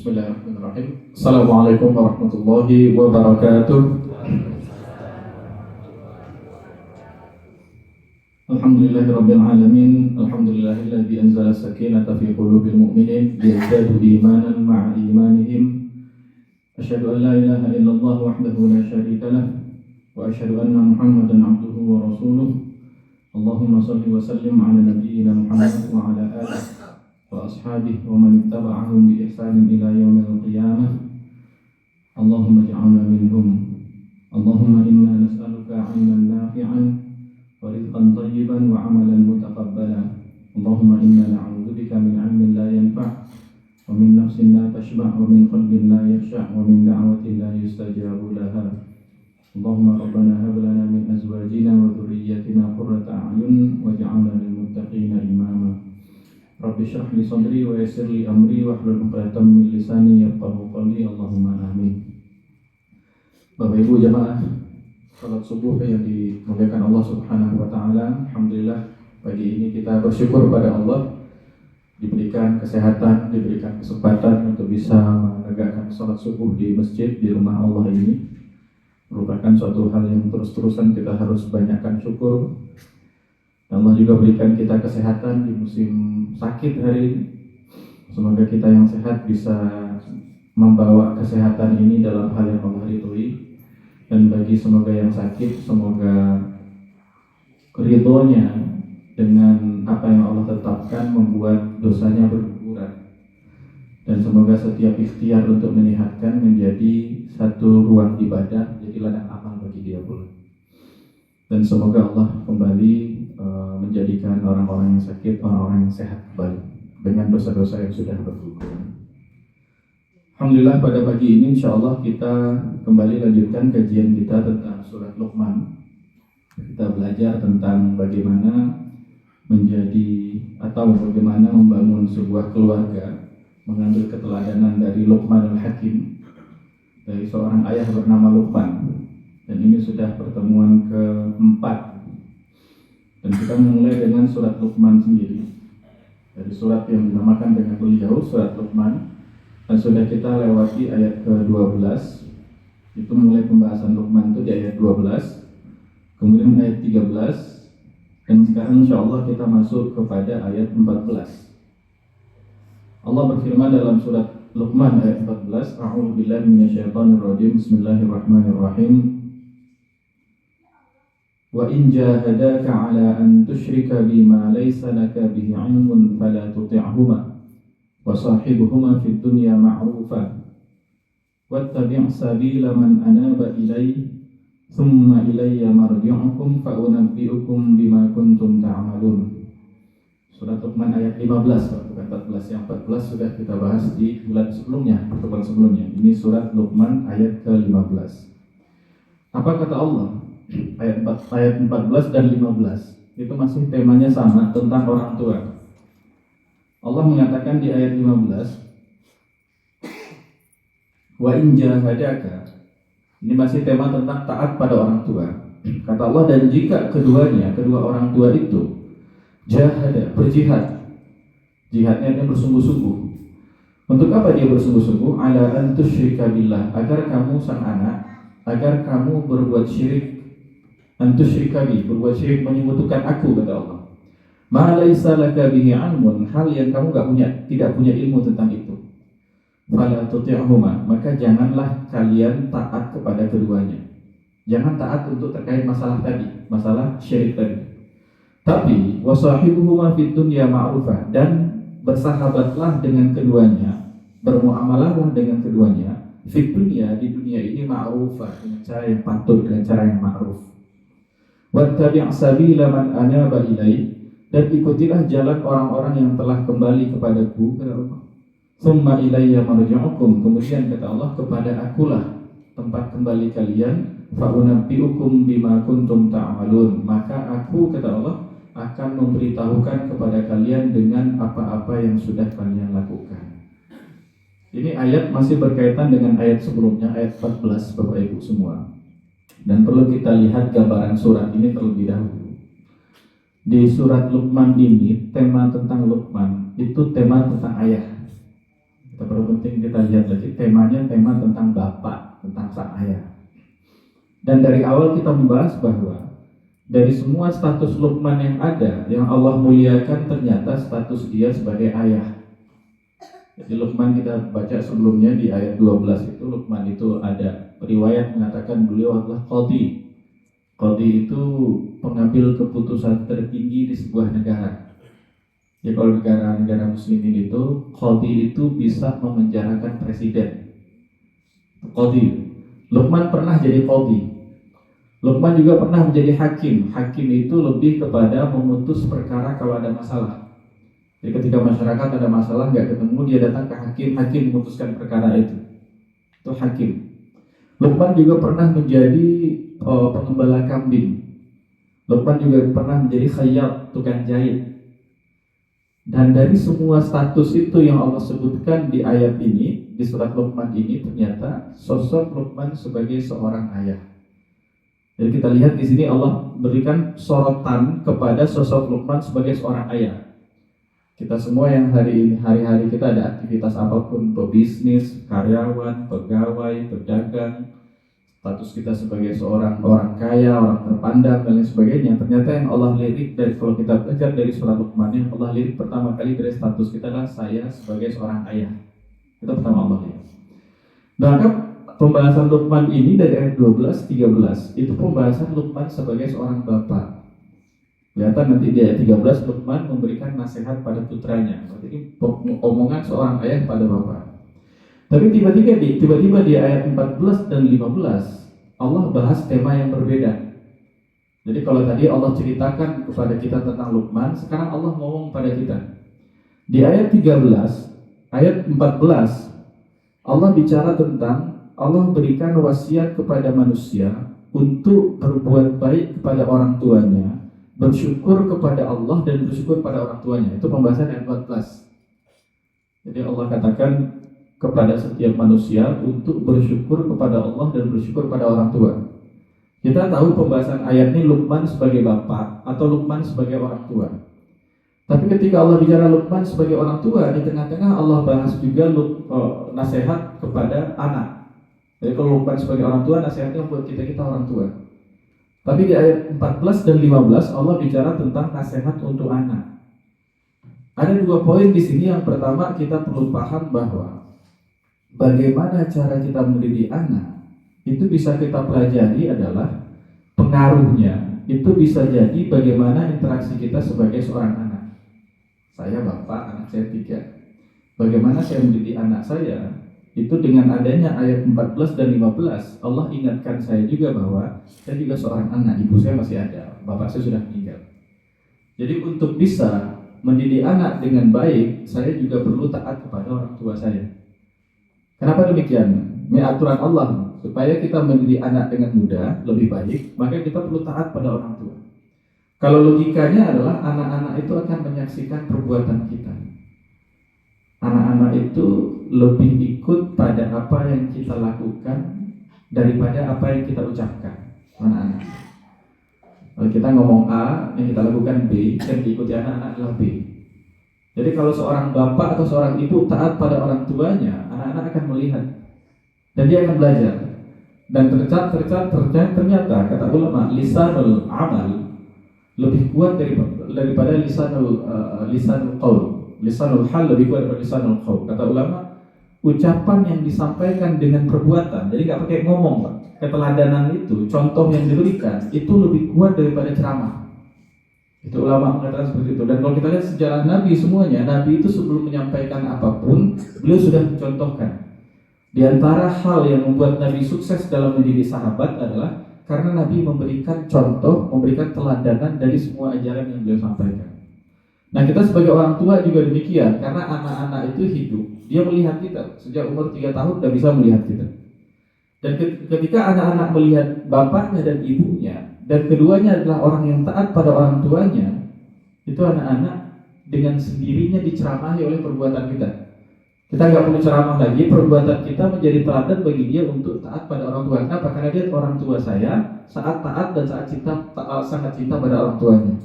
Bismillahirrahmanirrahim. Assalamualaikum warahmatullahi wabarakatuh. Alhamdulillahirabbil alamin. Alhamdulillahilladzi anzala as-sakinata fi qulubil mu'minin liyazdadu imanan ma'a imanihim. Asyhadu an la ilaha illallah wahdahu la syarika lah wa asyhadu anna Muhammadan 'abduhu wa rasuluh. Allahumma shalli wa sallim 'ala nabiyyina Muhammad wa 'ala alihi wa ashabihi wa man ittaba'ahum bi ihsanin ila yaumil qiyamah. Allahumma ij'alna minhum. Allahumma inna nas'aluka 'ilman nafi'an wa rizqan thayyiban wa 'amalan mutaqabbalan. Allahumma inna na'udzubika min 'ilmin la yanfa' wa min nafsin la tashba' wa min qalbin la yakhsha' wa min da'watin la yustajabu laha. Allahumma rabbana hab lana min azwajina wa dhurriyyatina qurrata a'yun waj'alna lil muttaqina imama. Rabbi shrah li sadri wa yassir li amri wahlul 'uqdatam min lisani yafqahu qawli. Allahumma amin. Bapak Ibu jamaah salat subuh yang dimuliakan Allah Subhanahu wa taala. Alhamdulillah pagi ini kita bersyukur pada Allah diberikan kesehatan, diberikan kesempatan untuk bisa menegakkan salat subuh di masjid di rumah Allah ini. Merupakan suatu hal yang terus-terusan kita harus banyakkan syukur. Allah juga berikan kita kesehatan di musim sakit hari ini. Semoga kita yang sehat bisa membawa kesehatan ini dalam hal yang Allah ridhoi. Dan bagi semoga yang sakit, semoga ridhonya dengan apa yang Allah tetapkan membuat dosanya berguguran. Dan semoga setiap ikhtiar untuk menyehatkan menjadi satu ruang ibadah, jadi ladang amal bagi dia pula. Dan semoga Allah kembali menjadikan orang-orang yang sakit, orang-orang yang sehat kembali dengan dosa-dosa yang sudah berguguran. Alhamdulillah pada pagi ini insyaallah kita kembali lanjutkan kajian kita tentang surat Luqman. Kita belajar tentang bagaimana menjadi atau bagaimana membangun sebuah keluarga, mengambil keteladanan dari Luqman al-Hakim, dari seorang ayah bernama Luqman. Dan ini sudah pertemuan keempat. Dan kita memulai dengan surat Luqman sendiri, dari surat yang dinamakan dengan beliau, surat Luqman. Dan sudah kita lewati ayat ke-12. Itu mulai pembahasan Luqman itu di ayat 12, kemudian ayat 13, dan sekarang insyaAllah kita masuk kepada ayat 14. Allah berfirman dalam surat Luqman ayat 14, A'udzu billahi minasyaitonir rajim. Bismillahirrahmanirrahim. Wa in jahadaka 'ala an tusyrika bima laysa laka bihi 'ilmun fala tuti'huma wa sahibuhuma fid dunya ma'rufa wattabi' sabila man anaba ilayya thumma ilayya marji'ukum fa unabbi'ukum bima kuntum ta'malun. Surat Luqman ayat 15, bukan 14. Yang 14 sudah kita bahas di bulan sebelumnya, pertemuan sebelumnya. Ini surat Luqman ayat ke-15. Apa kata Allah? Ayat 14 dan 15 itu masih temanya sama, tentang orang tua. Allah mengatakan di ayat 15, wa in jahadaka, ini masih tema tentang taat pada orang tua. Kata Allah, dan jika keduanya, kedua orang tua itu jahada, berjihad. Jihadnya dia bersungguh-sungguh. Untuk apa dia bersungguh-sungguh? Ala an tusyrika billah, agar kamu sang anak, agar kamu berbuat syirik. Antusyrika bi, berbuat syirik, menyekutukan aku, kata Allah. Ma laisa laka bihi 'ilmun, hal yang kamu tidak punya ilmu tentang itu. Fala tuti'huma, maka janganlah kalian taat kepada keduanya. Jangan taat untuk terkait masalah tadi, masalah syirik tadi. Tapi wasahibuhuma fid dunya ma'rufa, dan bersahabatlah dengan keduanya, bermuamalahlah dengan keduanya fid dunya, di dunia ini ma'rufa, dengan cara yang patut, dengan cara yang ma'ruf. Wattabi' sabila man anaba ilai, dan ikutilah jalan orang-orang yang telah kembali kepadaku, kata Allah. Tsumma ilayya marji'ukum, kemudian kata Allah, kepada akulah tempat kembali kalian. Fa unabbi'ukum bima kuntum ta'malun, maka aku, kata Allah, akan memberitahukan kepada kalian dengan apa-apa yang sudah kalian lakukan. Ini ayat masih berkaitan dengan ayat sebelumnya, ayat 14, Bapak Ibu semua. Dan perlu kita lihat gambaran surat ini terlebih dahulu. Di surat Luqman ini, tema tentang Luqman itu tema tentang ayah. Kita perlu penting kita lihat lagi temanya, tema tentang bapak, tentang sang ayah. Dan dari awal kita membahas bahwa dari semua status Luqman yang ada, yang Allah muliakan ternyata status dia sebagai ayah. Jadi Luqman kita baca sebelumnya di ayat 12 itu, Luqman itu ada riwayat mengatakan beliau adalah qadhi. Qadhi itu pengambil keputusan tertinggi di sebuah negara. Ya kalau negara-negara muslimin itu, qadhi itu bisa memenjarakan presiden. Qadhi. Luqman pernah jadi qadhi. Luqman juga pernah menjadi hakim. Hakim itu lebih kepada memutus perkara kalau ada masalah. Jadi ketika masyarakat ada masalah nggak ketemu, dia datang ke hakim, hakim memutuskan perkara itu. Itu hakim. Luqman juga pernah menjadi pengembala kambing. Luqman juga pernah menjadi khayyat, tukang jahit. Dan dari semua status itu yang Allah sebutkan di ayat ini, di surat Luqman ini, ternyata sosok Luqman sebagai seorang ayah. Jadi kita lihat di sini Allah berikan sorotan kepada sosok Luqman sebagai seorang ayah. Kita semua yang hari-hari kita ada aktivitas apapun, pebisnis, karyawan, pegawai, pedagang, status kita sebagai seorang orang kaya, orang terpandang dan lain sebagainya. Ternyata yang Allah lirik dari, kalau kita belajar dari surat Luqman, yang Allah lirik pertama kali dari status kita adalah saya sebagai seorang ayah. Itu pertama Allah lirik. Maka pembahasan Luqman ini dari ayat 12-13 itu pembahasan Luqman sebagai seorang bapak. Kelihatan nanti di ayat 13 Luqman memberikan nasihat pada putranya. Jadi omongan seorang ayah pada bapak. Tapi tiba-tiba di ayat 14 dan 15 Allah bahas tema yang berbeda. Jadi kalau tadi Allah ceritakan kepada kita tentang Luqman, sekarang Allah ngomong pada kita. Di ayat 13, ayat 14 Allah bicara tentang Allah berikan wasiat kepada manusia untuk berbuat baik kepada orang tuanya, bersyukur kepada Allah dan bersyukur pada orang tuanya. Itu pembahasan ayat 14. Jadi Allah katakan kepada setiap manusia untuk bersyukur kepada Allah dan bersyukur pada orang tua. Kita tahu pembahasan ayat ini Luqman sebagai bapak atau Luqman sebagai orang tua. Tapi ketika Allah bicara Luqman sebagai orang tua, di tengah-tengah Allah bahas juga nasihat kepada anak. Jadi kalau Luqman sebagai orang tua, nasihatnya buat kita orang tua. Tapi di ayat 14 dan 15 Allah bicara tentang nasihat untuk anak. Ada dua poin di sini. Yang pertama, kita perlu paham bahwa bagaimana cara kita mendidik anak itu bisa kita pelajari adalah pengaruhnya. Itu bisa jadi bagaimana interaksi kita sebagai seorang anak. Saya bapak, anak saya 3. Bagaimana saya mendidik anak saya? Itu dengan adanya ayat 14 dan 15 Allah ingatkan saya juga bahwa saya juga seorang anak, ibu saya masih ada, bapak saya sudah meninggal. Jadi untuk bisa mendidik anak dengan baik, saya juga perlu taat kepada orang tua saya. Kenapa demikian? Ini aturan Allah. Supaya kita mendidik anak dengan mudah, lebih baik, maka kita perlu taat pada orang tua. Kalau logikanya adalah anak-anak itu akan menyaksikan perbuatan kita. Anak-anak itu lebih ikut pada apa yang kita lakukan daripada apa yang kita ucapkan. Anak-anak. Kalau kita ngomong A, yang kita lakukan B, yang diikuti anak-anak adalah B. Jadi kalau seorang bapak atau seorang ibu taat pada orang tuanya, anak-anak akan melihat dan dia akan belajar. Dan ternyata kata ulama, lisanul amal lebih kuat daripada lisanul qaul. Lisanul hal lebih kuat daripada lisanul qaul. Kata ulama, ucapan yang disampaikan dengan perbuatan, jadi nggak pakai ngomong, Pak. Keteladanan itu, contoh yang diberikan itu lebih kuat daripada ceramah. Itu ulama mengatakan seperti itu. Dan kalau kita lihat sejarah Nabi semuanya, Nabi itu sebelum menyampaikan apapun, beliau sudah mencontohkan. Di antara hal yang membuat Nabi sukses dalam mendidik sahabat adalah karena Nabi memberikan contoh, memberikan teladanan dari semua ajaran yang beliau sampaikan. Nah, kita sebagai orang tua juga demikian, karena anak-anak itu hidup, dia melihat kita sejak umur 3 tahun sudah bisa melihat kita. Dan ketika anak-anak melihat bapaknya dan ibunya, dan keduanya adalah orang yang taat pada orang tuanya, itu anak-anak dengan sendirinya diceramahi oleh perbuatan kita. Kita nggak perlu ceramah lagi, perbuatan kita menjadi teladan bagi dia untuk taat pada orang tua. Kenapa? Karena dia orang tua saya, saat taat dan saat sangat cinta pada orang tuanya.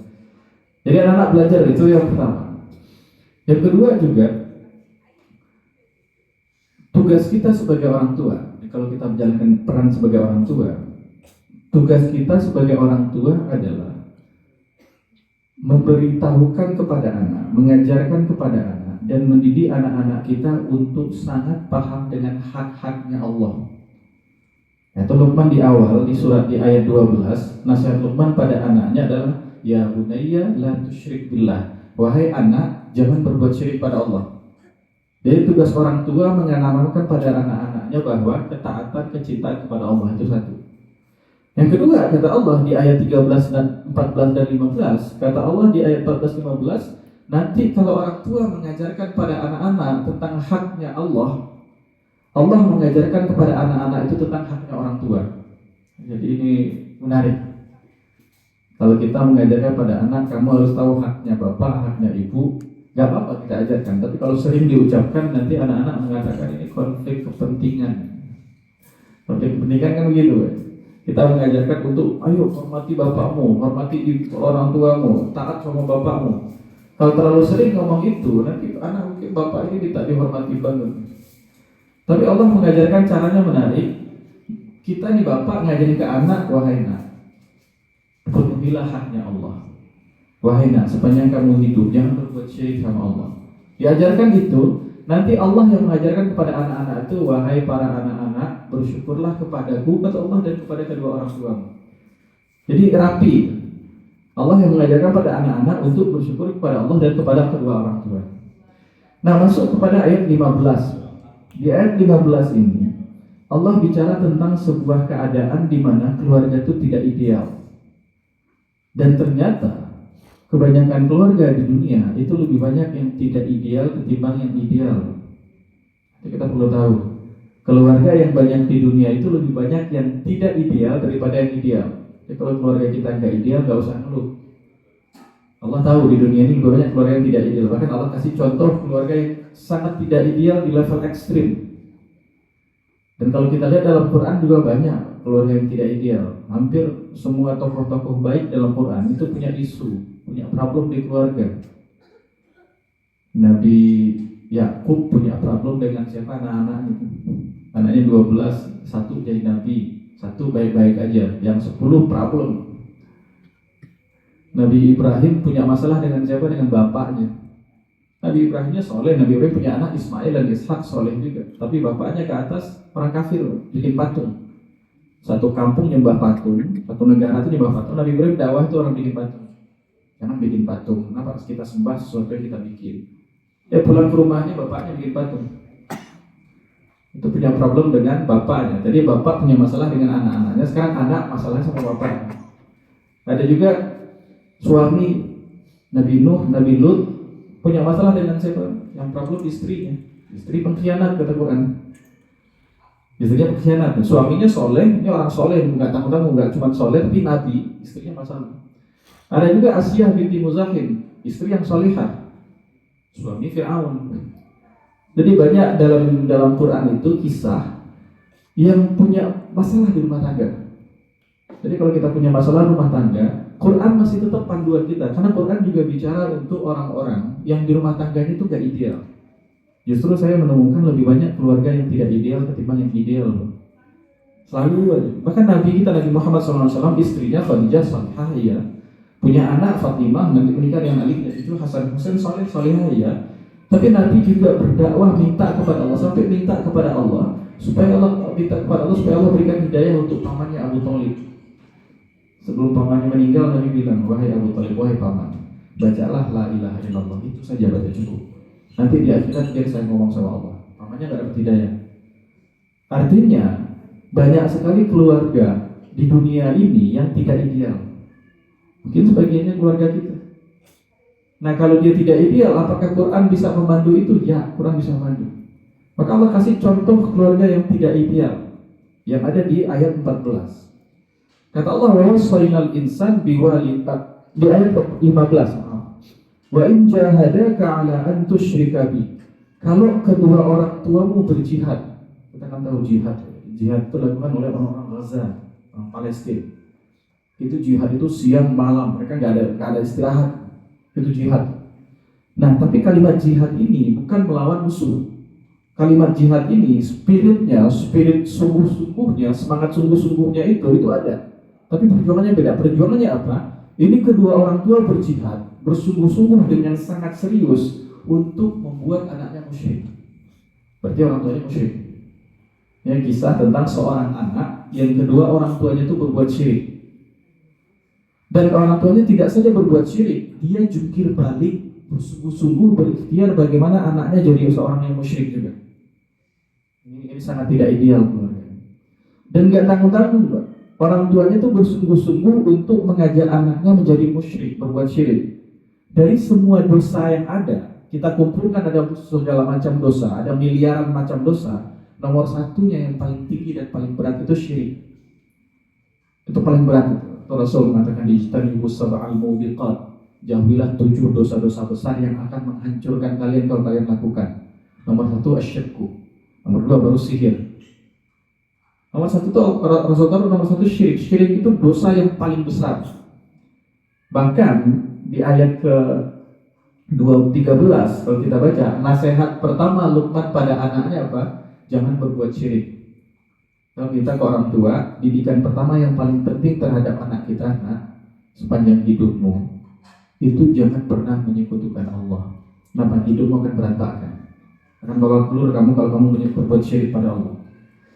Jadi anak-anak belajar, itu yang pertama. Yang kedua juga, tugas kita sebagai orang tua, kalau kita menjalankan peran sebagai orang tua, tugas kita sebagai orang tua adalah memberitahukan kepada anak, mengajarkan kepada anak, dan mendidik anak-anak kita untuk sangat paham dengan hak-haknya Allah. Itu Luqman di awal di surat di ayat 12, nasihat Luqman pada anaknya adalah ya bunayya la tusyrik billah. Wahai anak, jangan berbuat syirik pada Allah. Jadi tugas orang tua menanamkan pada anak-anaknya bahwa ketaatan, kecintaan kepada Allah itu satu. Yang kedua, kata Allah di ayat 13 dan 14 dan 15, kata Allah di ayat 14 15, nanti kalau orang tua mengajarkan pada anak-anak tentang haknya Allah, Allah mengajarkan kepada anak-anak itu tentang haknya orang tua. Jadi ini menarik. Kalau kita mengajarkan pada anak, kamu harus tahu haknya bapak, haknya ibu, gak apa-apa kita ajarkan. Tapi kalau sering diucapkan, nanti anak-anak mengatakan ini konflik kepentingan. Konflik kepentingan kan begitu ya. Kita mengajarkan untuk, ayo hormati bapakmu, hormati orang tuamu, taat sama bapakmu. Kalau terlalu sering ngomong itu, nanti anak mungkin bapak ini tidak dihormati banget. Tapi Allah mengajarkan caranya menarik. Kita nih bapak ngajarin ke anak, wahai nak, penuhilah haknya Allah. Wahai nak, sepanjang kamu hidup jangan berbuat syirik sama Allah. Diajarkan itu, nanti Allah yang mengajarkan kepada anak-anak itu, wahai para anak-anak, bersyukurlah kepadaku, kata Allah, dan kepada kedua orang tuamu. Jadi rapi. Allah yang mengajarkan pada anak-anak untuk bersyukur kepada Allah dan kepada kedua orang tua. Nah, masuk kepada ayat 15. Di ayat 15 ini Allah bicara tentang sebuah keadaan di mana keluarga itu tidak ideal. Dan ternyata kebanyakan keluarga di dunia itu lebih banyak yang tidak ideal ketimbang yang ideal. Jadi kita perlu tahu, keluarga yang banyak di dunia itu lebih banyak yang tidak ideal daripada yang ideal. Jadi kalau keluarga kita nggak ideal, nggak usah ngeluh. Allah tahu di dunia ini lebih banyak keluarga yang tidak ideal. Bahkan Allah kasih contoh keluarga yang sangat tidak ideal di level ekstrim. Dan kalau kita lihat dalam Quran juga banyak keluarga yang tidak ideal. Hampir semua tokoh-tokoh baik dalam Quran itu punya isu, punya problem di keluarga. Nabi Yakub punya problem dengan siapa anak-anaknya. Anaknya 12, satu jadi nabi, satu baik-baik aja, yang 10 problem. Nabi Ibrahim punya masalah dengan siapa? Dengan bapaknya. Nabi Ibrahimnya soleh, Nabi Ibrahim punya anak Ismail dan Ishak soleh juga. Tapi bapaknya ke atas orang kafir, bikin patung. Satu kampung nyembah patung, satu negara itu nyembah patung. Nabi Ibrahim dakwah itu orang bikin patung. Jangan bikin patung, kenapa harus kita sembah sesuatu yang kita bikin? Pulang ke rumahnya bapaknya bikin patung. Itu punya problem dengan bapaknya. Jadi bapak punya masalah dengan anak-anaknya. Sekarang anak masalahnya sama bapaknya. Ada juga suami Nabi Nuh, Nabi Lut punya masalah dengan siapa? Yang problem istrinya. Istri pengkhianat kata Quran. Istrinya pengkhianat. Suaminya soleh, ini orang soleh, nggak tanggung-tanggung, nggak cuma soleh tapi nabi. Istrinya masalah. Ada juga Asyah binti Muzahim, istri yang solehah, suami Fir'aun. Jadi banyak dalam Quran itu kisah yang punya masalah di rumah tangga. Jadi kalau kita punya masalah rumah tangga, Quran masih tetap panduan kita. Karena Quran juga bicara untuk orang-orang yang di rumah tangganya itu gak ideal. Justru saya menemukan lebih banyak keluarga yang tidak ideal ketimbang yang ideal. Selalu aja. Bahkan Nabi kita, Nabi Muhammad SAW, istrinya Khadijah salihah ya, punya anak Fatimah, nanti menikah dengan Ali, itu Hasan Husain salihah ya. Tapi Nabi juga berdakwah minta kepada Allah, sampai minta kepada Allah supaya Allah berikan hidayah untuk pamannya Abu Thalib. Sebelum pamannya meninggal, Nabi bilang, wahai Abu Thalib, wahai paman, bacalah la ilaha illallah, itu saja baca cukup. Nanti di akhirat biar saya ngomong sama Allah. Pamannya gak dapat hidayah. Artinya banyak sekali keluarga di dunia ini yang tidak ideal. Mungkin sebagiannya keluarga kita. Nah kalau dia tidak ideal, apakah Quran bisa membantu itu? Ya, Quran bisa membantu. Maka Allah kasih contoh keluarga yang tidak ideal yang ada di ayat 14. Kata Allah, wa wasainal insan biwalidayhi, di ayat 15. Wa in jahadaka ala an tusyrika bi. Kalau kedua orang tuamu berjihad, kita kan tahu jihad itu dilakukan oleh orang-orang Gaza, orang Palestina. Itu jihad itu siang malam, mereka nggak ada istirahat. Itu jihad. Nah, tapi kalimat jihad ini bukan melawan musuh. Kalimat jihad ini, spirit sungguh-sungguhnya, semangat sungguh-sungguhnya itu ada. Tapi perjuangannya beda. Perjuangannya apa? Ini kedua orang tua berjihad, bersungguh-sungguh dengan sangat serius untuk membuat anaknya musyrik. Berarti orang tuanya musyrik. Ya, kisah tentang seorang anak yang kedua orang tuanya itu berbuat syirik. Dan orang tuanya tidak saja berbuat syirik, dia jungkir balik, bersungguh-sungguh berikhtiar bagaimana anaknya jadi seorang yang musyrik juga. Ini sangat tidak ideal keluarga. Dan gak tanggung-tanggung, Pak. Orang tuanya itu bersungguh-sungguh untuk mengajak anaknya menjadi musyrik, berbuat syirik. Dari semua dosa yang ada, kita kumpulkan ada segala macam dosa, ada miliaran macam dosa. Nomor satunya yang paling tinggi dan paling berat itu syirik. Itu paling berat itu. Rasul mengatakan ijtanibu sab'al mubiqat. Jauhilah 7 dosa-dosa besar yang akan menghancurkan kalian kalau kalian lakukan. Nomor 1 asyirku. Nomor 2 baru sihir. Nomor 1 itu Rasul taruh nomor 1 syirik. Syirik itu dosa yang paling besar. Bahkan di ayat ke 13 kalau kita baca, nasihat pertama Luqman pada anaknya apa? Jangan berbuat syirik. Kalau kita ke orang tua, didikan pertama yang paling penting terhadap anak kita, sepanjang hidupmu itu jangan pernah menyekutukan Allah. Kenapa? Hidupmu akan berantakan. Akan bawa keluar kamu kalau kamu berbuat syirik pada Allah.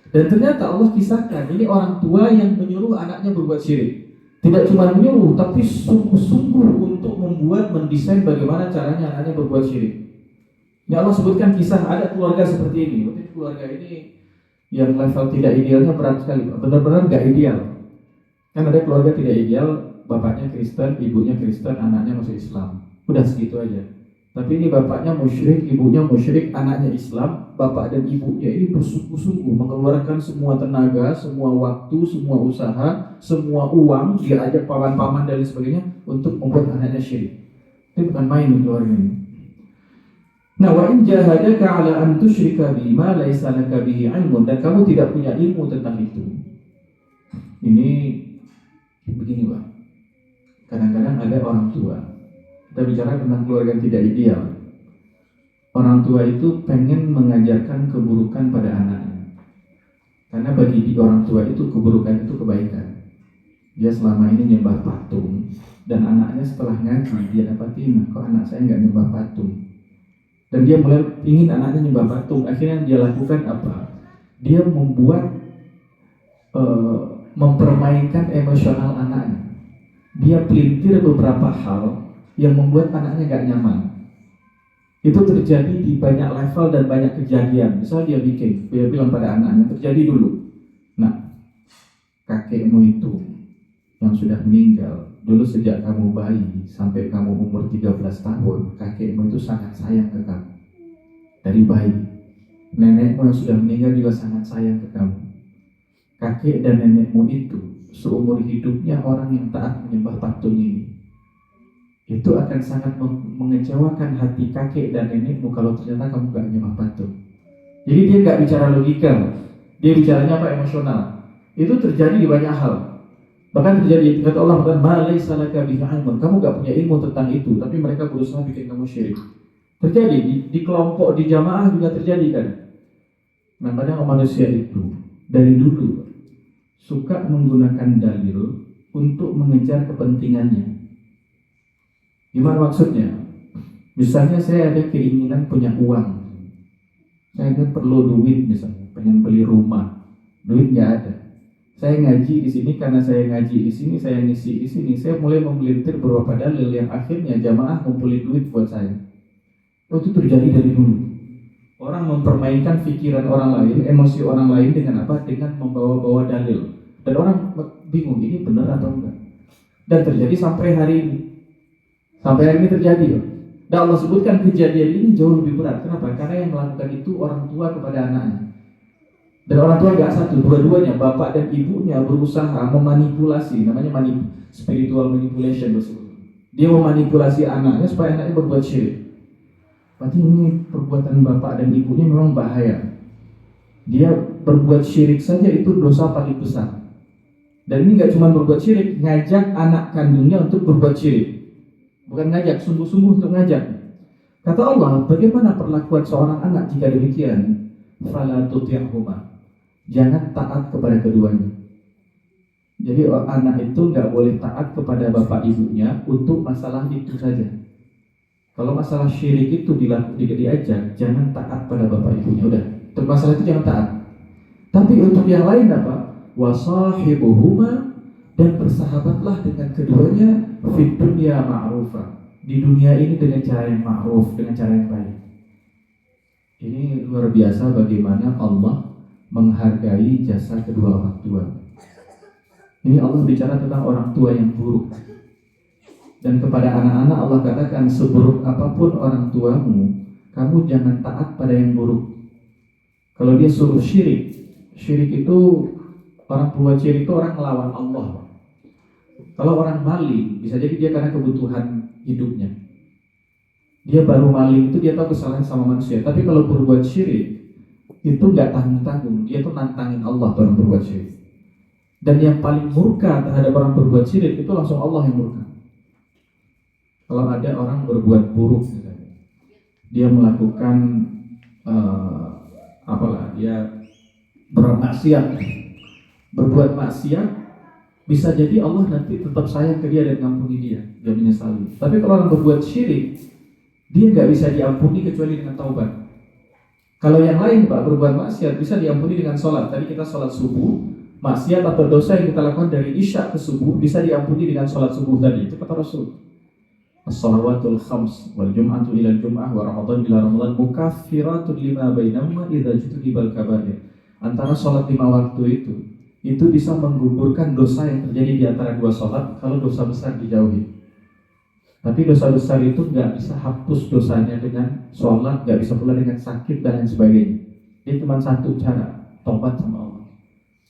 Dan ternyata Allah kisahkan ini orang tua yang menyuruh anaknya berbuat syirik. Tidak cuma menyuruh, tapi sungguh-sungguh untuk mendesain bagaimana caranya anaknya berbuat syirik. Ya Allah sebutkan kisah ada keluarga seperti ini. Berarti keluarga ini yang level tidak idealnya berat sekali, benar-benar gak ideal. Kan ada keluarga tidak ideal, bapaknya Kristen, ibunya Kristen, anaknya masuk Islam. Udah segitu aja. Tapi ini bapaknya musyrik, ibunya musyrik, anaknya Islam. Bapak dan ibunya ini bersungguh-sungguh mengeluarkan semua tenaga, semua waktu, semua usaha, semua uang, dia ajak paman-paman dan sebagainya untuk membuat anaknya syirik. Ini bukan main keluarga ini. Nah, wa in jahadaka 'ala an tusyrika bima laisa laka bihi 'ilmun, dan kamu tidak punya ilmu tentang itu. Ini begini, Pak. Kadang-kadang ada orang tua. Kita bicara tentang keluarga yang tidak ideal. Orang tua itu pengen mengajarkan keburukan pada anaknya. Karena bagi orang tua itu keburukan itu kebaikan. Dia selama ini nyembah patung, dan anaknya setelah ngaji dia dapatin, kok anak saya nggak nyembah patung. Dan dia mulai ingin anaknya nyembah patung. Akhirnya dia lakukan apa? Dia mempermainkan emosional anaknya. Dia pelintir beberapa hal yang membuat anaknya gak nyaman. Itu terjadi di banyak level dan banyak kejadian. Misalnya dia bilang pada anaknya, terjadi dulu. Nah, kakekmu itu yang sudah meninggal, dulu sejak kamu bayi sampai kamu umur 13 tahun, kakekmu itu sangat sayang ke kamu. Dari bayi. Nenekmu yang sudah meninggal juga sangat sayang ke kamu. Kakek dan nenekmu itu seumur hidupnya orang yang taat menyembah patung ini. Itu akan sangat mengecewakan hati kakek dan nenekmu kalau ternyata kamu gak menyembah patung. Jadi dia gak bicara logika, dia bicaranya apa? Emosional. Itu terjadi di banyak hal. Bahkan terjadi, kata Allah, ma laisa laka bihi 'ilmun, kamu gak punya ilmu tentang itu, tapi mereka berusaha bikin kamu syirik. Terjadi di kelompok, di jamaah juga terjadi kan. Nah, kadang manusia itu dari dulu suka menggunakan dalil untuk mengejar kepentingannya. Gimana maksudnya? Misalnya saya ada keinginan punya uang, saya perlu duit misalnya, pengen beli rumah, duit nggak ada. Saya ngaji di sini karena saya ngaji di sini, saya ngisi di sini, saya mulai memelintir beberapa dalil yang akhirnya jamaah ngumpulin duit buat saya. Itu terjadi dari dulu. Orang mempermainkan pikiran orang lain, emosi orang lain dengan apa? Dengan membawa-bawa dalil. Dan orang bingung ini benar atau enggak. Dan terjadi sampai hari ini. Sampai hari ini terjadi loh. Dan Allah sebutkan kejadian ini jauh lebih berat. Kenapa? Karena yang melakukan itu orang tua kepada anaknya. Dan orang tua gak satu, dua-duanya, bapak dan ibunya berusaha memanipulasi, namanya spiritual manipulation tersebut. Dia memanipulasi anaknya supaya anaknya berbuat syirik. Berarti ini perbuatan bapak dan ibunya memang bahaya. Dia berbuat syirik saja itu dosa paling besar. Dan ini gak cuma berbuat syirik, ngajak anak kandungnya untuk berbuat syirik. Bukan ngajak, sungguh-sungguh untuk ngajak. Kata Allah, bagaimana perlakuan seorang anak jika demikian? fala tuti'huma. Jangan taat kepada keduanya. Jadi anak itu nggak boleh taat kepada bapak ibunya untuk masalah itu saja. Kalau masalah syirik itu diajak, jangan taat pada bapak ibunya. Udah, untuk masalah itu jangan taat. Tapi untuk yang lain apa? Wasahibuhuma, dan bersahabatlah dengan keduanya fid dunya ma'rufa. Di dunia ini dengan cara yang ma'ruf, dengan cara yang baik. Ini luar biasa bagaimana Allah menghargai jasa kedua orang tua. Ini Allah bicara tentang orang tua yang buruk. Dan kepada anak-anak Allah katakan, seburuk apapun orang tuamu, kamu jangan taat pada yang buruk. Kalau dia suruh syirik, syirik itu, orang tua syirik itu orang melawan Allah. Kalau orang maling, bisa jadi dia karena kebutuhan hidupnya. Dia baru maling itu dia tahu kesalahan sama manusia. Tapi kalau berbuat syirik, itu nggak tanggung-tanggung. Dia tuh nantangin Allah orang berbuat syirik. Dan yang paling murka terhadap orang berbuat syirik itu langsung Allah yang murka. Kalau ada orang berbuat buruk, misalnya, dia melakukan dia berbuat maksiat, bisa jadi Allah nanti tetap sayang ke dia dan ngampuni dia menyesali. Tapi kalau orang berbuat syirik, dia nggak bisa diampuni kecuali dengan taubat. Kalau yang lain Pak, berbuat maksiat bisa diampuni dengan sholat. Tadi kita sholat subuh, maksiat atau dosa yang kita lakukan dari isya ke subuh bisa diampuni dengan sholat subuh tadi. Itu kata Rasul. As-shalawatul khams wal jum'atu ila jum'ah wa ramadan ila ramadan mukaffiratun lima bainahuma idza jutibal kabair. Antara sholat 5 waktu itu bisa menggugurkan dosa yang terjadi di antara 2 sholat kalau dosa besar dijauhi. Tapi dosa besar itu nggak bisa hapus dosanya dengan sholat, nggak bisa pula dengan sakit dan lain sebagainya. Ini cuma satu cara, tobat sama Allah.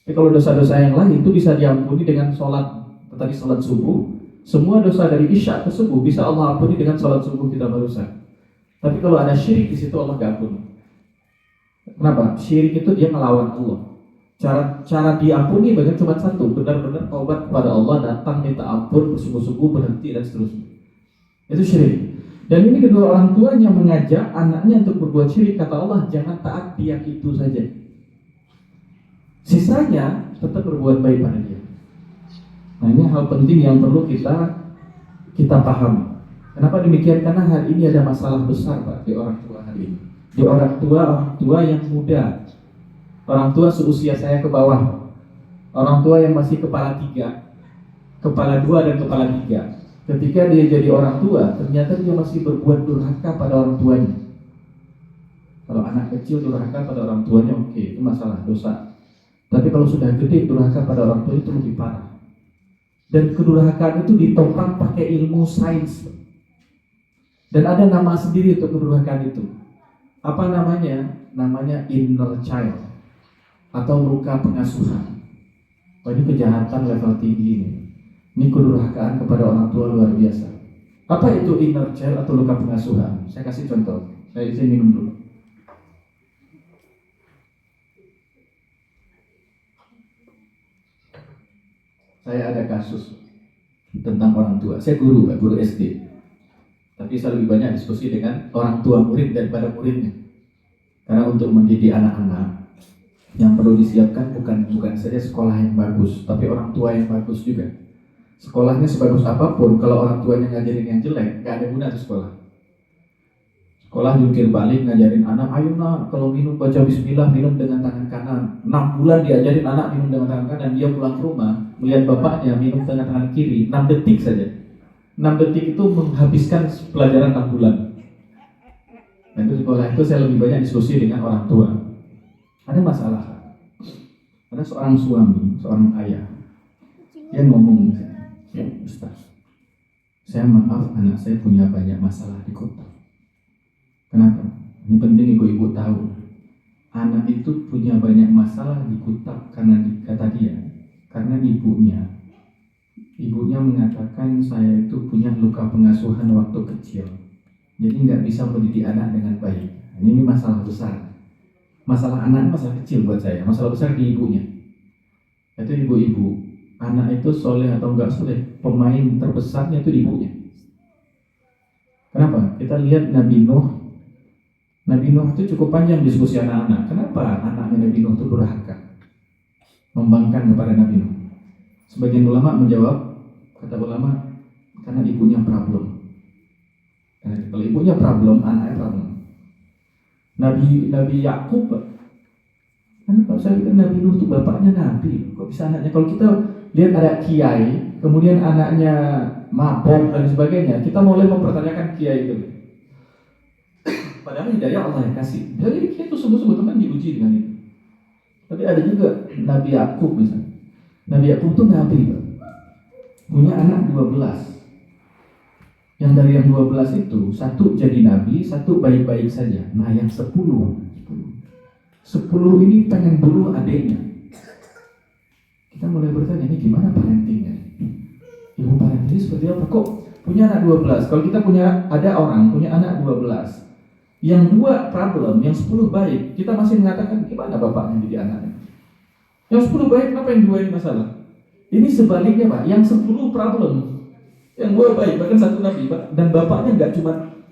Tapi kalau dosa-dosa yang lain itu bisa diampuni dengan sholat. Tadi sholat subuh, semua dosa dari isya ke subuh bisa Allah ampuni dengan sholat subuh kita barusan. Tapi kalau ada syirik di situ Allah nggak ampuni. Kenapa? Syirik itu dia melawan Allah. Cara diampuni bagian cuma satu, benar-benar taubat kepada Allah, datang minta ampun, bersungguh-sungguh, berhenti dan seterusnya. Itu syirik. Dan ini kedua orang tuanya mengajak anaknya untuk berbuat syirik. Kata Allah, jangan taat dia itu saja. Sisanya tetap berbuat baik pada dia. Nah, ini hal penting yang perlu kita pahami. Kenapa demikian? Karena hari ini ada masalah besar Pak di orang tua hari ini. Di orang tua yang muda, orang tua seusia saya ke bawah, orang tua yang masih kepala 3, kepala 2 dan kepala 3. Ketika dia jadi orang tua, ternyata dia masih berbuat durhaka pada orang tuanya. Kalau anak kecil durhaka pada orang tuanya, oke, itu masalah dosa. Tapi kalau sudah gede durhaka pada orang tua itu lebih parah. Dan kedurhakaan itu ditopang pakai ilmu sains. Dan ada nama sendiri untuk kedurhakaan itu. Apa namanya? Namanya inner child atau luka pengasuhan. Oh, ini kejahatan level tinggi ini. Ini kedurhakaan kepada orang tua luar biasa. Apa itu inner child atau luka pengasuhan? Saya kasih contoh. Saya minum dulu. Saya ada kasus tentang orang tua. Saya guru SD. Tapi saya lebih banyak diskusi dengan orang tua murid daripada muridnya. Karena untuk mendidik anak-anak, yang perlu disiapkan bukan saja sekolah yang bagus, tapi orang tua yang bagus juga. Sekolahnya sebagus apapun, kalau orang tuanya ngajarin yang jelek, gak ada guna tuh sekolah. Sekolah jungkir balik ngajarin anak, ayo nak, kalau minum baca bismillah, minum dengan tangan kanan. 6 bulan diajarin anak minum dengan tangan kanan, dia pulang ke rumah, melihat bapaknya minum dengan tangan kiri, 6 detik saja. 6 detik itu menghabiskan pelajaran 6 bulan. Nah, itu sekolah itu saya lebih banyak diskusi dengan orang tua. Ada masalah. Ada seorang suami, seorang ayah, dia ngomong, ya Ustaz, saya maaf anak saya punya banyak masalah di kota. Kenapa? Ini penting ibu-ibu tahu. Anak itu punya banyak masalah di kota karena kata dia, karena ibunya mengatakan saya itu punya luka pengasuhan waktu kecil. Jadi nggak bisa mendidik anak dengan baik. Ini masalah besar. Masalah anak masalah kecil buat saya. Masalah besar di ibunya. Itu ibu-ibu. Anak itu soleh atau enggak soleh, pemain terbesarnya itu ibunya. Kenapa? Kita lihat Nabi Nuh Nabi Nuh itu cukup panjang diskusi anak-anak. Kenapa anaknya Nabi Nuh itu durhaka, membangkang kepada Nabi Nuh? Sebagian ulama menjawab, kata ulama, karena ibunya problem. Karena kalau ibunya problem, anaknya problem. Nabi Yakub, kan kalau saya pikir Nabi Nuh itu bapaknya Nabi, kok bisa anaknya? Kalau kita lihat ada kiai, kemudian anaknya mabok dan sebagainya, kita mulai mempertanyakan kiai itu. Padahal hidayah Allah yang kasih. Jadi kiai itu sungguh-sungguh teman diuji dengan itu. Tapi ada juga Nabi Yakub misalnya. Nabi Yakub itu Nabi, Pak. Punya anak 12. Yang dari yang 12 itu, satu jadi Nabi, satu baik-baik saja. Nah yang 10 ini pengen bunuh adiknya. Kita mulai bertanya, ini gimana parentingnya? Ilmu parenting seperti apa? Kok punya anak 12? Kalau kita ada orang punya anak 12, yang 2 problem, yang 10 baik, kita masih mengatakan gimana bapaknya jadi anaknya? Yang 10 baik, kenapa yang 2 ini masalah? Ini sebaliknya, Pak. Yang 10 problem, yang 2 baik, bahkan satu Nabi, Pak. Dan bapaknya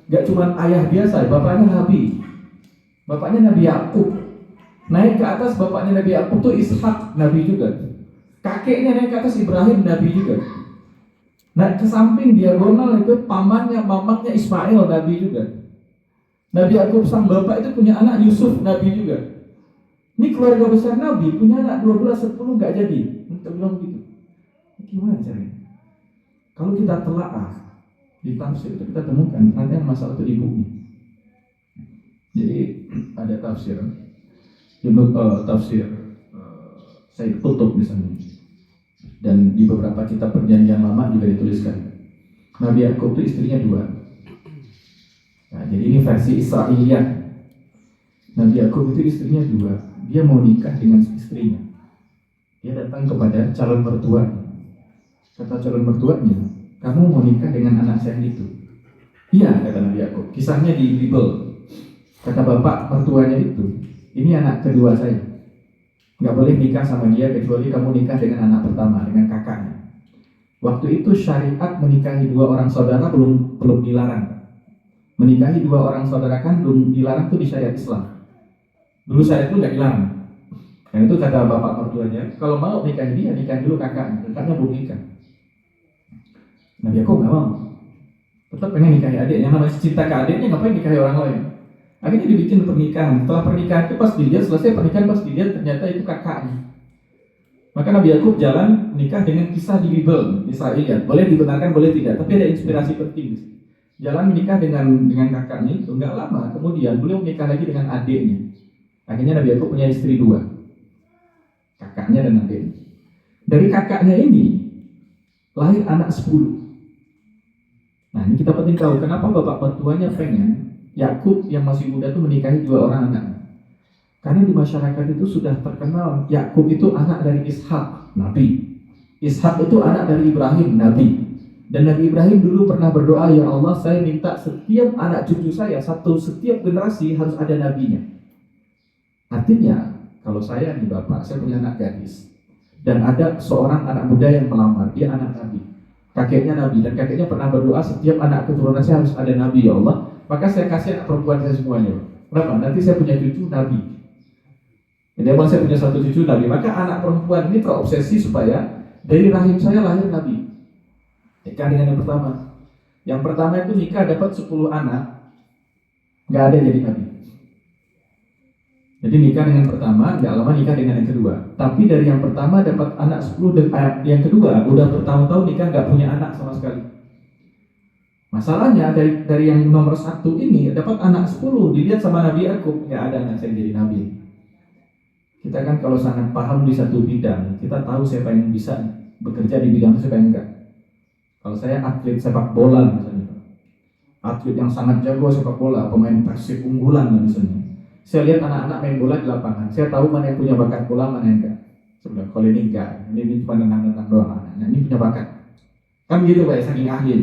nggak cuma ayah biasa, bapaknya Nabi. Bapaknya Nabi Yakub. Naik ke atas bapaknya Nabi Yakub tuh Ishak, Nabi juga. Kakeknya naik ke atas Ibrahim, Nabi juga. Nah ke samping diagonal itu pamannya, mamanya Ismail, Nabi juga. Nabi Yakub sang bapak itu punya anak Yusuf, Nabi juga. Ini keluarga besar Nabi, punya anak 12, 10 gak jadi. Kita bilang gitu. Gimana caranya? Kalau kita telaah di tafsir itu kita temukan ternyata masalah itu ibunya. Jadi ada tafsir Sayyid Qutb misalnya. Dan di beberapa kitab perjanjian lama juga dituliskan Nabi Yakub itu istrinya 2. Nah, jadi ini versi Israiliyat. Nabi Yakub itu istrinya 2. Dia mau nikah dengan istrinya. Dia datang kepada calon mertuanya. Kata calon mertuanya, kamu mau nikah dengan anak saya itu? Iya, kata Nabi Yakub. Kisahnya di Bible. Kata bapak mertuanya itu, ini anak kedua saya. Gak boleh nikah sama dia kecuali kamu nikah dengan anak pertama, dengan kakaknya. Waktu itu syariat menikahi 2 orang saudara belum dilarang. Menikahi 2 orang saudara kandung dilarang tuh di syariat Islam. Dulu syariat itu nggak dilarang. Dan itu kata bapak mertuanya, kalau mau nikahi dia, nikahi dulu kakaknya belum nikah. Nabi Yakub nggak mau. Tetap pengen nikahi adiknya. Namanya cinta ke adiknya, ngapain nikahi orang lain? Akhirnya dibikin pernikahan. Setelah pernikahan itu pas dilihat, selesai pernikahan pas dilihat ternyata itu kakaknya. Maka Nabi Yakub jalan nikah dengan kisah di Bible, Israiliyat. Boleh dibenarkan, boleh tidak. Tapi ada inspirasi penting. Jalan menikah dengan kakaknya itu nggak lama. Kemudian beliau menikah lagi dengan adiknya. Akhirnya Nabi Yakub punya istri 2, kakaknya dan adiknya. Dari kakaknya ini lahir anak 10. Nah ini kita penting tahu kenapa bapak mertuanya pengen Yakub yang masih muda itu menikahi 2 orang anak. Karena di masyarakat itu sudah terkenal Yakub itu anak dari Ishak, Nabi. Ishak itu anak dari Ibrahim, Nabi. Dan Nabi Ibrahim dulu pernah berdoa, ya Allah saya minta setiap anak cucu saya, setiap generasi harus ada nabinya. Artinya kalau saya di bapak, saya punya anak gadis dan ada seorang anak muda yang melamar, dia anak Nabi, kakeknya Nabi, dan kakeknya pernah berdoa setiap anak keturunan saya harus ada Nabi ya Allah, maka saya kasih anak perempuan saya semuanya. Kenapa? Nanti saya punya cucu Nabi. Jadi emang saya punya 1 cucu Nabi, maka anak perempuan ini terobsesi supaya dari rahim saya lahir Nabi. Nikah dengan yang pertama. Yang pertama itu nikah dapat 10 anak, nggak ada jadi Nabi. Jadi nikah dengan pertama, nggak lama nikah dengan yang kedua. Tapi dari yang pertama dapat anak 10, dan yang kedua udah bertahun-tahun nikah nggak punya anak sama sekali. Masalahnya dari yang nomor 1 ini dapat anak 10, dilihat sama Nabi Yakub, nggak ada anak saya jadi Nabi. Kita kan kalau sangat paham di satu bidang, kita tahu siapa yang bisa bekerja di bidang itu, siapa yang enggak. Kalau saya atlet sepak bola misalnya, atlet yang sangat jago sepak bola, pemain Persib unggulan misalnya, saya lihat anak-anak main bola di lapangan, saya tahu mana yang punya bakat bola, mana yang enggak. Sebenarnya kalau ini enggak, ini cuma nendang-nendang doang, nah ini punya bakat. Kan gitu Pak, saking ahli.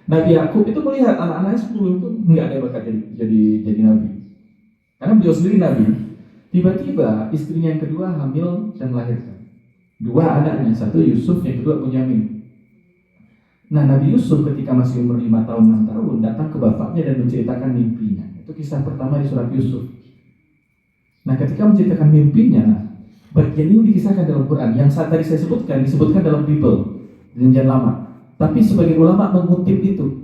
Nabi Yakub itu melihat anak-anaknya 10 itu enggak ada bakat jadi Nabi. Karena beliau sendiri Nabi. Tiba-tiba istrinya yang kedua hamil dan melahirkan 2 anaknya, 1 Yusuf, yang kedua Bunyamin. Nah, Nabi Yusuf ketika masih umur 5 tahun 6 tahun datang ke bapaknya dan menceritakan mimpinya. Itu kisah pertama di surat Yusuf. Nah, ketika menceritakan mimpinya, bagian ini dikisahkan dalam Quran. Yang saat tadi saya sebutkan disebutkan dalam Bible, Perjanjian Lama. Tapi sebagian ulama mengutip itu.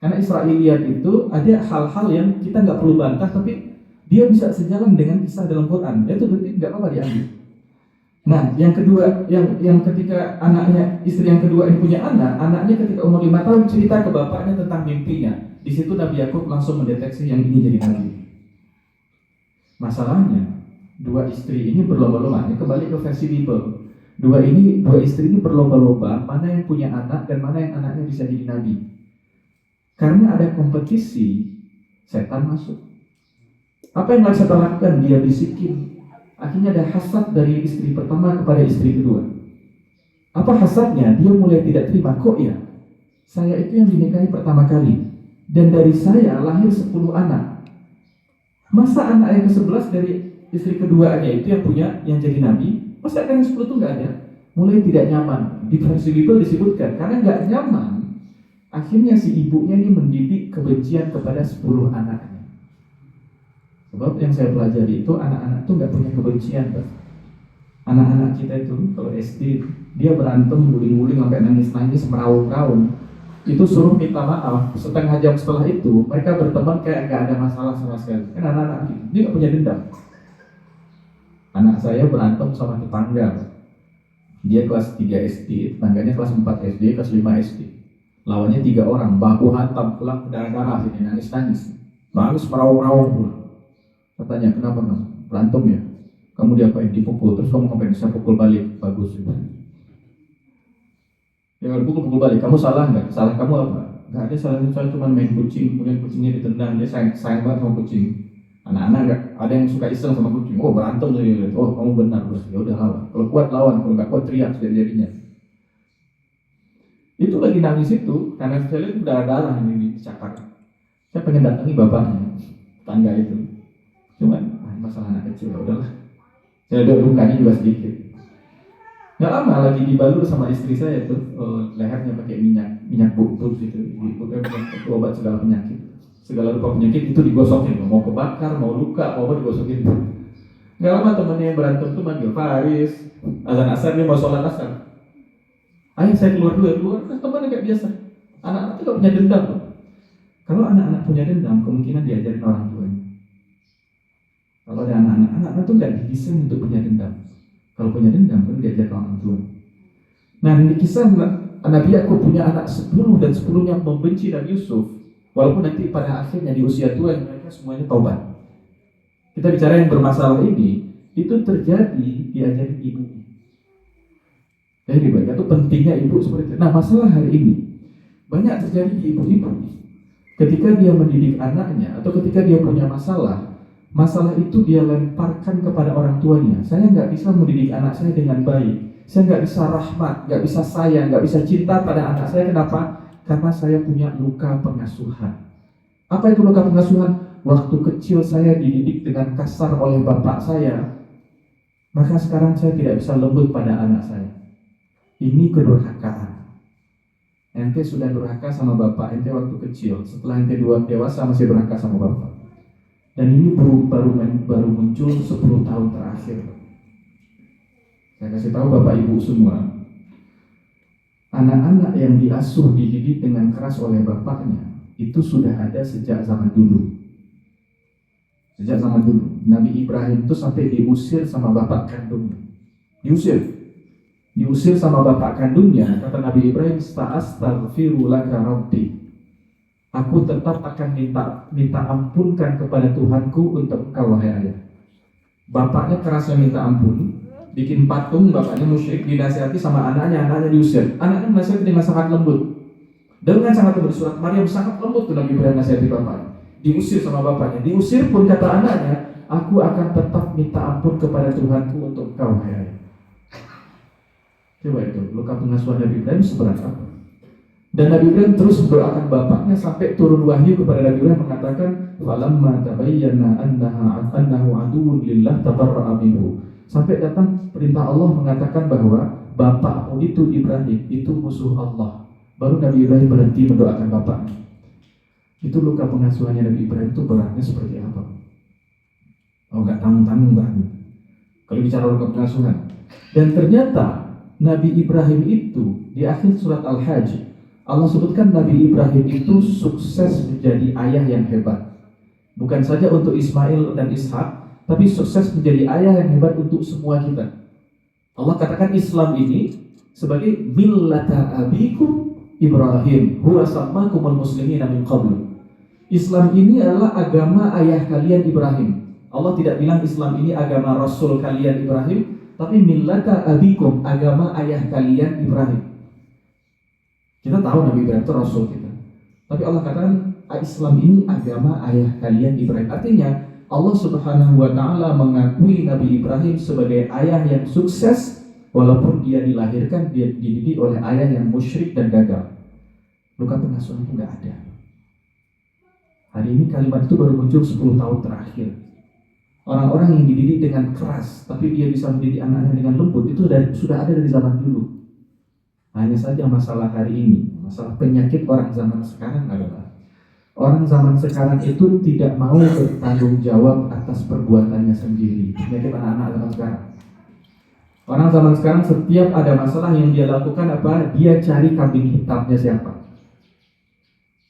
Karena Israiliyat itu ada hal-hal yang kita nggak perlu bantah, tapi dia bisa sejalan dengan kisah dalam Quran. Itu berarti nggak apa-apa diambil. Nah, yang kedua, yang ketika istri yang kedua ini punya anaknya ketika umur 5 tahun cerita ke bapaknya tentang mimpinya. Di situ Nabi Yakub langsung mendeteksi yang ini jadi nabi. Masalahnya, dua istri ini berlomba-lomba. Ini kembali ke versi Bible. Dua istri ini berlomba-lomba mana yang punya anak dan mana yang anaknya bisa jadi nabi. Karena ada kompetisi, setan masuk. Apa yang setan lakukan? Dia bisikin. Akhirnya ada hasad dari istri pertama kepada istri kedua. Apa hasadnya? Dia mulai tidak terima. Kok ya? Saya itu yang dinikahi pertama kali. Dan dari saya lahir 10 anak. Masa anak yang ke-11 dari istri keduanya itu yang jadi nabi? Masa anak yang 10 itu nggak ada? Mulai tidak nyaman. Di versi Bible disebutkan. Karena nggak nyaman, akhirnya si ibunya ini mendidik kebencian kepada 10 anaknya. Sebab yang saya pelajari itu anak-anak itu nggak punya kebencian, Pak. Anak-anak kita itu kalau SD dia berantem, guling-guling sampai nangis-nangis, meraung-raung. Itu suruh minta maaf. Setengah jam setelah itu mereka berteman kayak nggak ada masalah sama sekali. Kan anak-anak gitu, dia nggak punya dendam. Anak saya berantem sama tetangga. Dia kelas 3 SD, tetangganya kelas 4 SD, kelas 5 SD. Lawannya 3 orang, baku hantam, pulang darah-darah, ini nangis-nangis. Nangis meraung-raung pulang. Katanya, kenapa kamu? Berantem ya? Kamu diapain? Dipukul, terus kamu ngapain? Saya pukul balik. Bagus. Ya kalau pukul balik, kamu salah nggak? Salah kamu apa? Nggak ada salahnya, saya cuma main kucing, kemudian kucingnya ditendang, dia sayang banget sama kucing. Anak-anak nggak ada yang suka iseng sama kucing. Oh berantem sih, oh kamu benar, terus ya udah lawan. Kalau kuat lawan, kalau nggak kuat teriak jadinya. Itu lagi nangis itu, karena saya lihat darah-darah ini dicakar. Saya pengen datangi bapaknya, tangga itu. Cuman masalah anak kecil, ya udahlah. Saya ada lukanya juga sedikit. Nggak lama lagi dibalur sama istri saya tuh, lehernya pakai minyak bubur gitu, obat segala penyakit, segala rupa penyakit itu digosokin, mau kebakar, mau luka, mau apa digosokin. Nggak lama temennya yang berantem tuh manggil Faris, azan asar dia mau sholat asar. Ayo saya keluar dulu, kan temannya kayak biasa. Anak-anak itu nggak punya dendam. Kalau anak-anak punya dendam, kemungkinan diajarin orang tuanya. Kalau ada anak-anak itu nggak didesain untuk punya dendam. Kalau punya dendam, kan diajar orang tua. Nah, di kisah Nabi Yakub punya anak 10 dan 10-nya membenci Nabi Yusuf. Walaupun nanti pada akhirnya di usia tua mereka semuanya taubat. Kita bicara yang bermasalah ini, itu terjadi diajarin ibu. Jadi banyak itu pentingnya ibu seperti itu. Nah, masalah hari ini banyak terjadi di ibu-ibu. Ketika dia mendidik anaknya atau ketika dia punya masalah itu dia lemparkan kepada orang tuanya. Saya nggak bisa mendidik anak saya dengan baik. Saya nggak bisa rahmat, nggak bisa sayang, nggak bisa cinta pada anak saya. Kenapa? Karena saya punya luka pengasuhan. Apa itu luka pengasuhan? Waktu kecil saya dididik dengan kasar oleh bapak saya, maka sekarang saya tidak bisa lembut pada anak saya. Ini kedurhakaan. Ente sudah durhaka sama bapak ente waktu kecil. Setelah ente dewasa masih durhaka sama bapak. Dan ini baru muncul 10 tahun terakhir. Saya kasih tahu Bapak Ibu semua, anak-anak yang diasuh, dididik dengan keras oleh bapaknya, itu sudah ada sejak zaman dulu. Sejak zaman dulu, Nabi Ibrahim itu sampai diusir sama bapak kandungnya. Diusir sama bapak kandungnya, kata Nabi Ibrahim, "Astaghfiru laka rabbi." Aku tetap akan minta ampunkan kepada Tuhanku untuk engkau, wahai ayah. Bapaknya kerasnya minta ampun, bikin patung, bapaknya musyrik, dinasihati sama anaknya diusir. Anaknya menasihati dengan sangat lembut. Dengan sangat lembut, surat Maryam sangat lembut tuh Nabi Ibrahim nasihati bapaknya. Diusir sama bapaknya. Diusir pun kata anaknya, aku akan tetap minta ampun kepada Tuhanku untuk engkau, wahai ayah. Coba itu, luka pengasuhan Nabi Ibrahim seberat apa? Dan Nabi Ibrahim terus mendoakan bapaknya sampai turun wahyu kepada Nabi Ibrahim mengatakan, "Falamma tabayyana annahu aduwwun lillah tabarra'a minhu." Sampai datang perintah Allah mengatakan bahwa bapakmu itu Ibrahim itu musuh Allah. Baru Nabi Ibrahim berhenti mendoakan bapaknya. Itu luka pengasuhannya Nabi Ibrahim itu beratnya seperti apa? Oh, nggak tanggung-tanggung banget kalau bicara luka pengasuhan. Dan ternyata Nabi Ibrahim itu di akhir surat Al-Hajj Allah sebutkan Nabi Ibrahim itu sukses menjadi ayah yang hebat. Bukan saja untuk Ismail dan Ishak, tapi sukses menjadi ayah yang hebat untuk semua kita. Allah katakan Islam ini sebagai millata abikum Ibrahim huwa sammakumul muslimina min qablu. Islam ini adalah agama ayah kalian Ibrahim. Allah tidak bilang Islam ini agama Rasul kalian Ibrahim, tapi millata abikum, agama ayah kalian Ibrahim. Kita tahu Nabi Ibrahim itu Rasul kita, tapi Allah katakan Islam ini agama ayah kalian Ibrahim. Artinya Allah Subhanahu wa Ta'ala mengakui Nabi Ibrahim sebagai ayah yang sukses, walaupun dia dilahirkan, dia dididik oleh ayah yang musyrik dan gagal. Luka pengasuhan itu nggak ada. Hari ini kalimat itu baru muncul 10 tahun terakhir. Orang-orang yang dididik dengan keras, tapi dia bisa mendidik anaknya dengan lembut, itu sudah ada dari zaman dulu. Hanya saja masalah hari ini, masalah penyakit orang zaman sekarang adalah orang zaman sekarang itu tidak mau bertanggung jawab atas perbuatannya sendiri. Penyakit anak-anak zaman sekarang. Orang zaman sekarang setiap ada masalah yang dia lakukan apa? Dia cari kambing hitamnya siapa.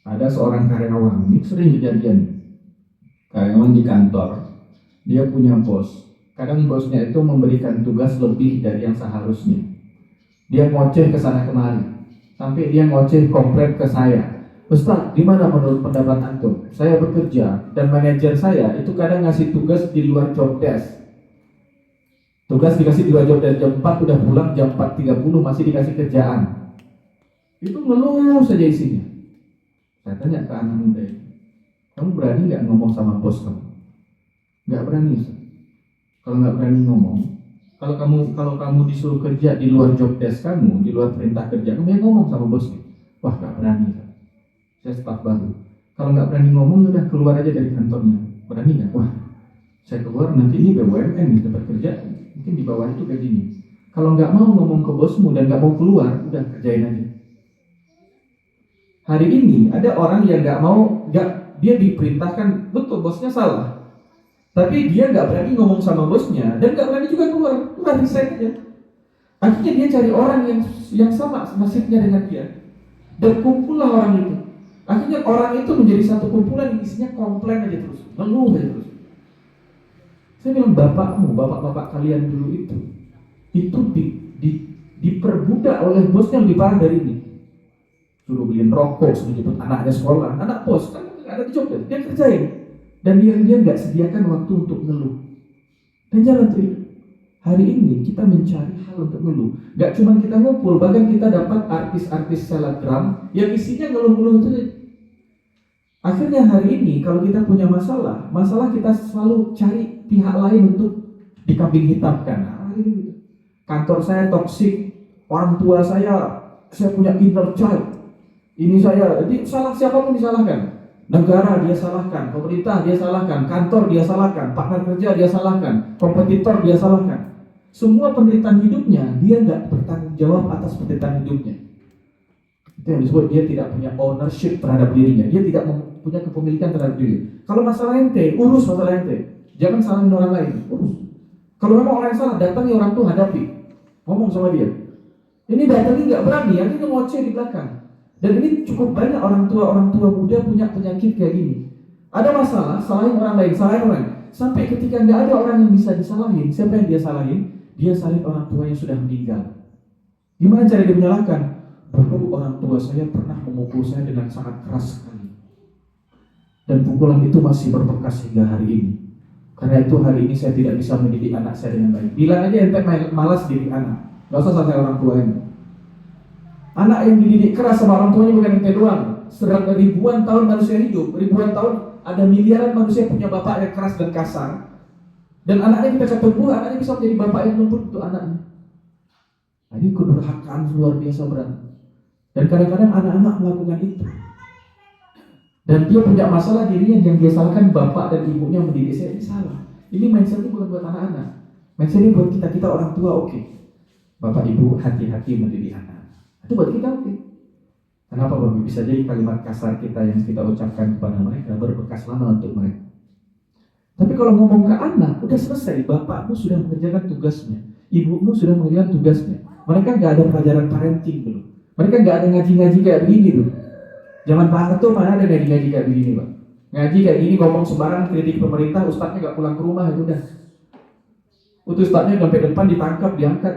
Ada seorang karyawan, ini sering kejadian. Karyawan di kantor, dia punya bos. Kadang bosnya itu memberikan tugas lebih dari yang seharusnya. Dia ngoceh ke sana kemari, sampai dia ngoceh komplain ke saya. Ustaz, gimana menurut pendapat antum? Saya bekerja dan manajer saya itu kadang ngasih tugas di luar job desk. Tugas dikasih di luar job desk, jam 4 udah pulang, jam 4.30 masih dikasih kerjaan. Itu ngeluh saja isinya. Saya tanya ke anak muda itu, kamu berani nggak ngomong sama bos kamu? Nggak berani, Ustaz. Kalau nggak berani ngomong, kalau kamu disuruh kerja di luar job desk kamu, di luar perintah kerja, kamu ya ngomong sama bosnya. Wah, nggak berani, Ustaz. Saya staf baru. Kalau nggak berani ngomong, udah keluar aja dari kantornya. Berani nggak? Wah, saya keluar nanti ini BUMN nih, tempat kerja, mungkin di bawah itu gajinya. Kalau nggak mau ngomong ke bosmu dan nggak mau keluar, udah kerjain aja. Hari ini ada orang yang dia diperintahkan, betul bosnya salah, tapi dia nggak berani ngomong sama bosnya dan nggak berani juga keluar, udah resign aja. Akhirnya dia cari orang yang sama nasibnya dengan dia, dan kumpullah orang itu. Akhirnya orang itu menjadi satu kumpulan yang isinya komplain aja terus, ngeluh aja terus. Saya bilang bapak-bapak kalian dulu itu diperbudak oleh bosnya lebih parah dari ini. Suruh beliin rokok, suruh jemput anaknya sekolah, anak bos kan ada di job dia kerjain, dan dia nggak sediakan waktu untuk ngeluh. Dan jalan terus. Hari ini kita mencari hal untuk ngeluh. Gak cuma kita ngumpul, bahkan kita dapat artis-artis selebgram yang isinya ngeluh-ngeluh itu. Akhirnya hari ini kalau kita punya masalah kita selalu cari pihak lain untuk dikambing hitamkan. Nah, gitu. Kantor saya toksik, orang tua saya punya inner child. Ini salah siapapun disalahkan. Negara dia salahkan, pemerintah dia salahkan, kantor dia salahkan, partner kerja dia salahkan, kompetitor dia salahkan. Semua penderitaan hidupnya dia nggak bertanggung jawab atas penderitaan hidupnya. Itu yang disebut dia tidak punya ownership terhadap dirinya. Dia tidak punya kepemilikan terhadap diri. Kalau masalah ente, urus masalah ente. Jangan salahin orang lain, urus. Kalau memang orang yang salah, datangi orang tuh, hadapi, ngomong sama dia. Ini datangi nggak berani, akhirnya ngoceh di belakang. Dan ini cukup banyak orang tua muda punya penyakit kayak gini. Ada masalah, salahin orang lain, salahin orang. Sampai ketika nggak ada orang yang bisa disalahin, siapa yang dia salahin? Dia salahin orang tua yang sudah meninggal. Gimana cara dia menyalahkan? Dulu orang tua saya pernah memukul saya dengan sangat keras sekali. Dan pukulan itu masih berbekas hingga hari ini. Karena itu hari ini saya tidak bisa mendidik anak saya dengan baik. Bilang aja ente malas didik anak. Gak usah sampai orang tua ini. Anak yang dididik keras sama orang tuanya bukan ente doang. Sedangkan ribuan tahun manusia hidup, ribuan tahun ada miliaran manusia punya bapak yang keras dan kasar. Dan anaknya kita kata buah, anaknya bisa menjadi bapak yang lembut untuk anaknya. Nah, ini kedurhakaan luar biasa berat. Dan kadang-kadang anak-anak melakukan itu. Dan dia punya masalah dirinya yang dia salahkan bapak dan ibunya mendidik saya, ini salah. Ini mindset ini bukan buat anak-anak. Mindset ini buat kita orang tua, oke. Bapak ibu hati-hati mendidik anak. Itu buat kita, oke. Kenapa Bapak? Bisa jadi kalimat kasar kita yang kita ucapkan kepada mereka berbekas lama untuk mereka. Tapi kalau ngomong ke anak, udah selesai. Bapakmu sudah mengerjakan tugasnya, ibumu sudah mengerjakan tugasnya. Mereka nggak ada pelajaran parenting dulu. Mereka nggak ada ngaji-ngaji kayak begini dulu. Zaman Pak Harto mana ada ngaji-ngaji kayak begini, Pak? Ngaji kayak gini, ngomong sembarang, kritik pemerintah, ustadznya nggak pulang ke rumah, itu udah. Ustadznya sampai depan ditangkap, diangkat.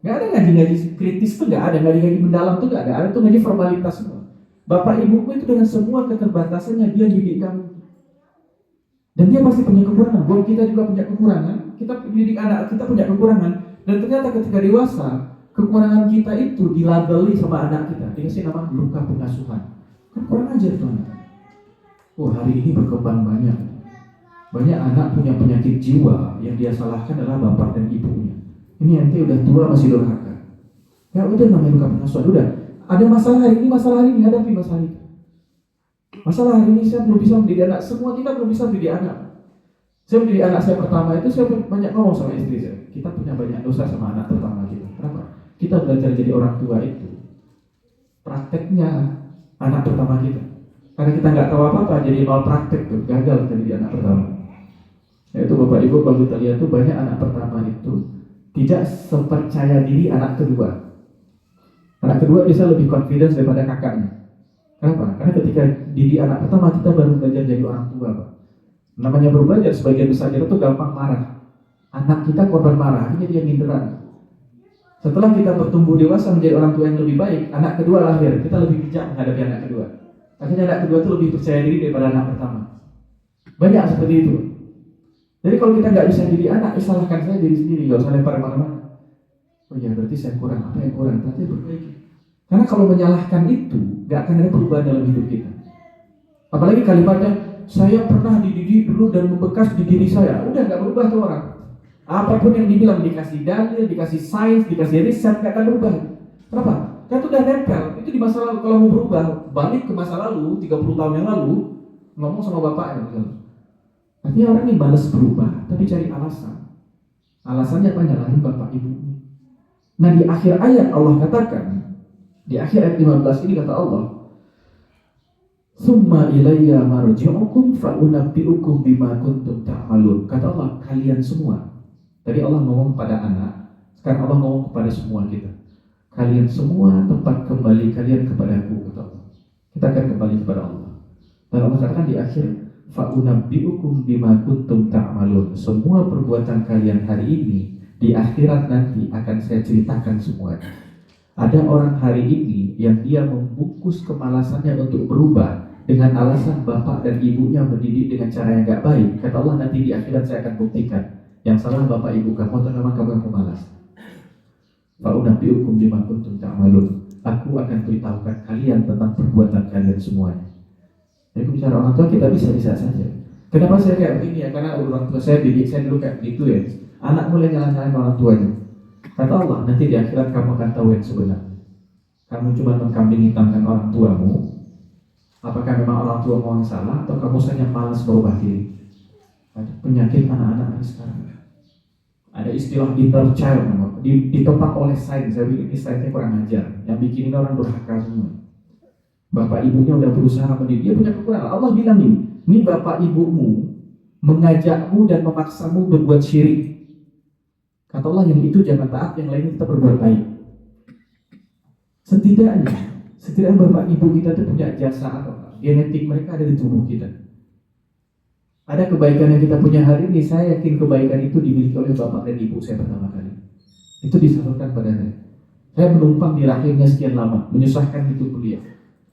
Nggak ada ngaji-ngaji kritis tuh, nggak ada ngaji-ngaji mendalam tuh, nggak ada. Ada tuh ngaji formalitas semua. Bapak ibuku itu dengan semua keterbatasannya dia didik kamu. Dan dia pasti punya kekurangan. Buat kita juga punya kekurangan. Kita didik anak kita punya kekurangan. Dan ternyata ketika dewasa, kekurangan kita itu dilabeli sama anak kita. Dikasih nama luka pengasuhan. Kan kurang ajar tuh anak. Oh, hari ini berkembang banyak. Banyak anak punya penyakit jiwa yang dia salahkan adalah bapak dan ibunya. Ini nanti udah tua masih durhaka. Ya udah namanya luka pengasuhan. Udah. Ada masalah hari ini, hadapi masalah itu. Masalah hari ini saya belum bisa mendidik anak. Semua kita belum bisa mendidik anak. Saya mendidik anak saya pertama itu saya banyak ngomong sama istri saya. Kita punya banyak dosa sama anak pertama kita. Kenapa? Kita belajar jadi orang tua itu prakteknya anak pertama kita. Karena kita nggak tahu apa-apa, jadi nol praktek tuh, gagal kita jadi anak pertama. Yaitu Bapak Ibu kalau kita lihat tuh banyak anak pertama itu tidak sepercaya diri anak kedua. Anak kedua bisa lebih confidence daripada kakaknya. Kenapa? Karena ketika didik anak pertama kita baru belajar jadi orang tua, Pak. Namanya baru belajar, sebagian besar kita tuh gampang marah. Anak kita korban marah, akhirnya dia minderan. Setelah kita bertumbuh dewasa menjadi orang tua yang lebih baik, anak kedua lahir, kita lebih bijak menghadapi anak kedua. Akhirnya anak kedua tuh lebih percaya diri daripada anak pertama. Banyak seperti itu. Jadi kalau kita nggak bisa didik anak, salahkan saya diri sendiri, nggak usah lempar kemana-mana. Oh ya, berarti saya kurang, apa yang kurang? Berarti perbaiki. Karena kalau menyalahkan itu, gak akan ada perubahan dalam hidup kita. Apalagi kalimatnya, saya pernah dididik dulu dan membekas di diri saya. Udah gak berubah tuh orang. Apapun yang dibilang, dikasih dalil, dikasih sains, dikasih riset, gak akan berubah. Kenapa? Kan itu udah nempel. Itu di masa lalu. Kalau mau berubah, balik ke masa lalu, 30 tahun yang lalu, ngomong sama bapaknya misalnya. Artinya orang ini balas berubah, tapi cari alasan. Alasannya apa? Nyalahin bapak ibunya. Nah di akhir ayat Allah katakan, di akhir ayat 15 ini kata Allah, "Tsumma ilayya marji'ukum fa unabbi'ukum bima kuntum ta'malun." Kata Allah, kalian semua. Tadi Allah ngomong kepada anak, sekarang Allah ngomong kepada semua kita. Kalian semua tempat kembali kalian kepadaku, kata Allah. Kita akan kembali kepada Allah. Dan Allah katakan di akhir, "Fa unabbi'ukum bima kuntum ta'malun." Semua perbuatan kalian hari ini di akhirat nanti akan saya ceritakan semuanya. Ada orang hari ini yang dia membungkus kemalasannya untuk berubah dengan alasan bapak dan ibunya mendidik dengan cara yang gak baik. Kata Allah, nanti di akhirat saya akan buktikan yang salah bapak ibu kamu atau memang kamu yang pemalas. Fa'unabbi'ukum bima kuntum ta'malun. Aku akan beritahukan kalian tentang perbuatan kalian semuanya. Jadi bicara orang tua kita bisa-bisa saja. Kenapa saya kayak begini ya? Karena orang tua saya didik saya dulu kayak begitu ya. Anak mulai nyalahin orang tuanya. Kata Allah, nanti di akhirat kamu akan tahu yang sebenarnya. Kamu cuma mengkambing hitamkan orang tuamu. Apakah memang orang tuamu yang salah atau kamu saja malas berubah diri? Penyakit anak-anak sekarang. Ada istilah inner child, ditopang oleh sains. Saya pikir ini sainsnya kurang ajar. Yang bikin ini orang durhaka semua. Bapak ibunya udah berusaha mendidik, dia punya kekurangan. Allah bilang ini bapak ibumu mengajakmu dan memaksamu berbuat syirik. Kata Allah, yang itu jangan taat, yang lain kita berbuat baik. Setidaknya bapak ibu kita itu punya jasa apa? Genetik mereka ada di tubuh kita. Ada kebaikan yang kita punya hari ini, saya yakin kebaikan itu dimiliki oleh bapak dan ibu saya pertama kali. Itu disalurkan pada saya. Saya menumpang di rahimnya sekian lama, menyusahkan itu kuliah.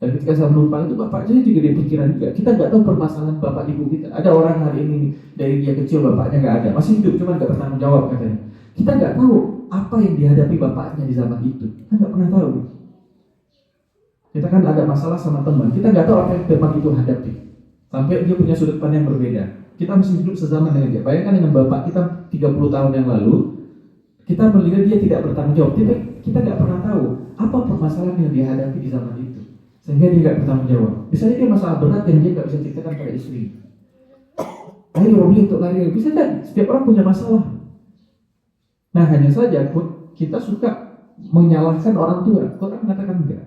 Dan ketika saya menumpang itu bapak saya juga di pikiran juga. Kita nggak tahu permasalahan bapak ibu kita. Ada orang hari ini dari dia kecil bapaknya nggak ada, masih hidup cuma nggak bertanggung jawab katanya. Kita nggak tahu apa yang dihadapi bapaknya di zaman itu. Kita nggak pernah tahu. Kita kan ada masalah sama teman, kita nggak tahu apa yang teman itu hadapi. Sampai dia punya sudut pandang yang berbeda. Kita masih hidup sezaman dengan dia. Bayangkan dengan bapak kita 30 tahun yang lalu, kita melihat dia tidak bertanggung jawab. Kita nggak pernah tahu apa permasalahan yang dia hadapi di zaman itu, sehingga dia nggak bertanggung jawab. Misalnya dia masalah berat yang dia nggak bisa ceritakan pada istri. Lari untuk lari, bisa kan? Setiap orang punya masalah. Nah hanya saja kita suka menyalahkan orang tua. Quran mengatakan enggak.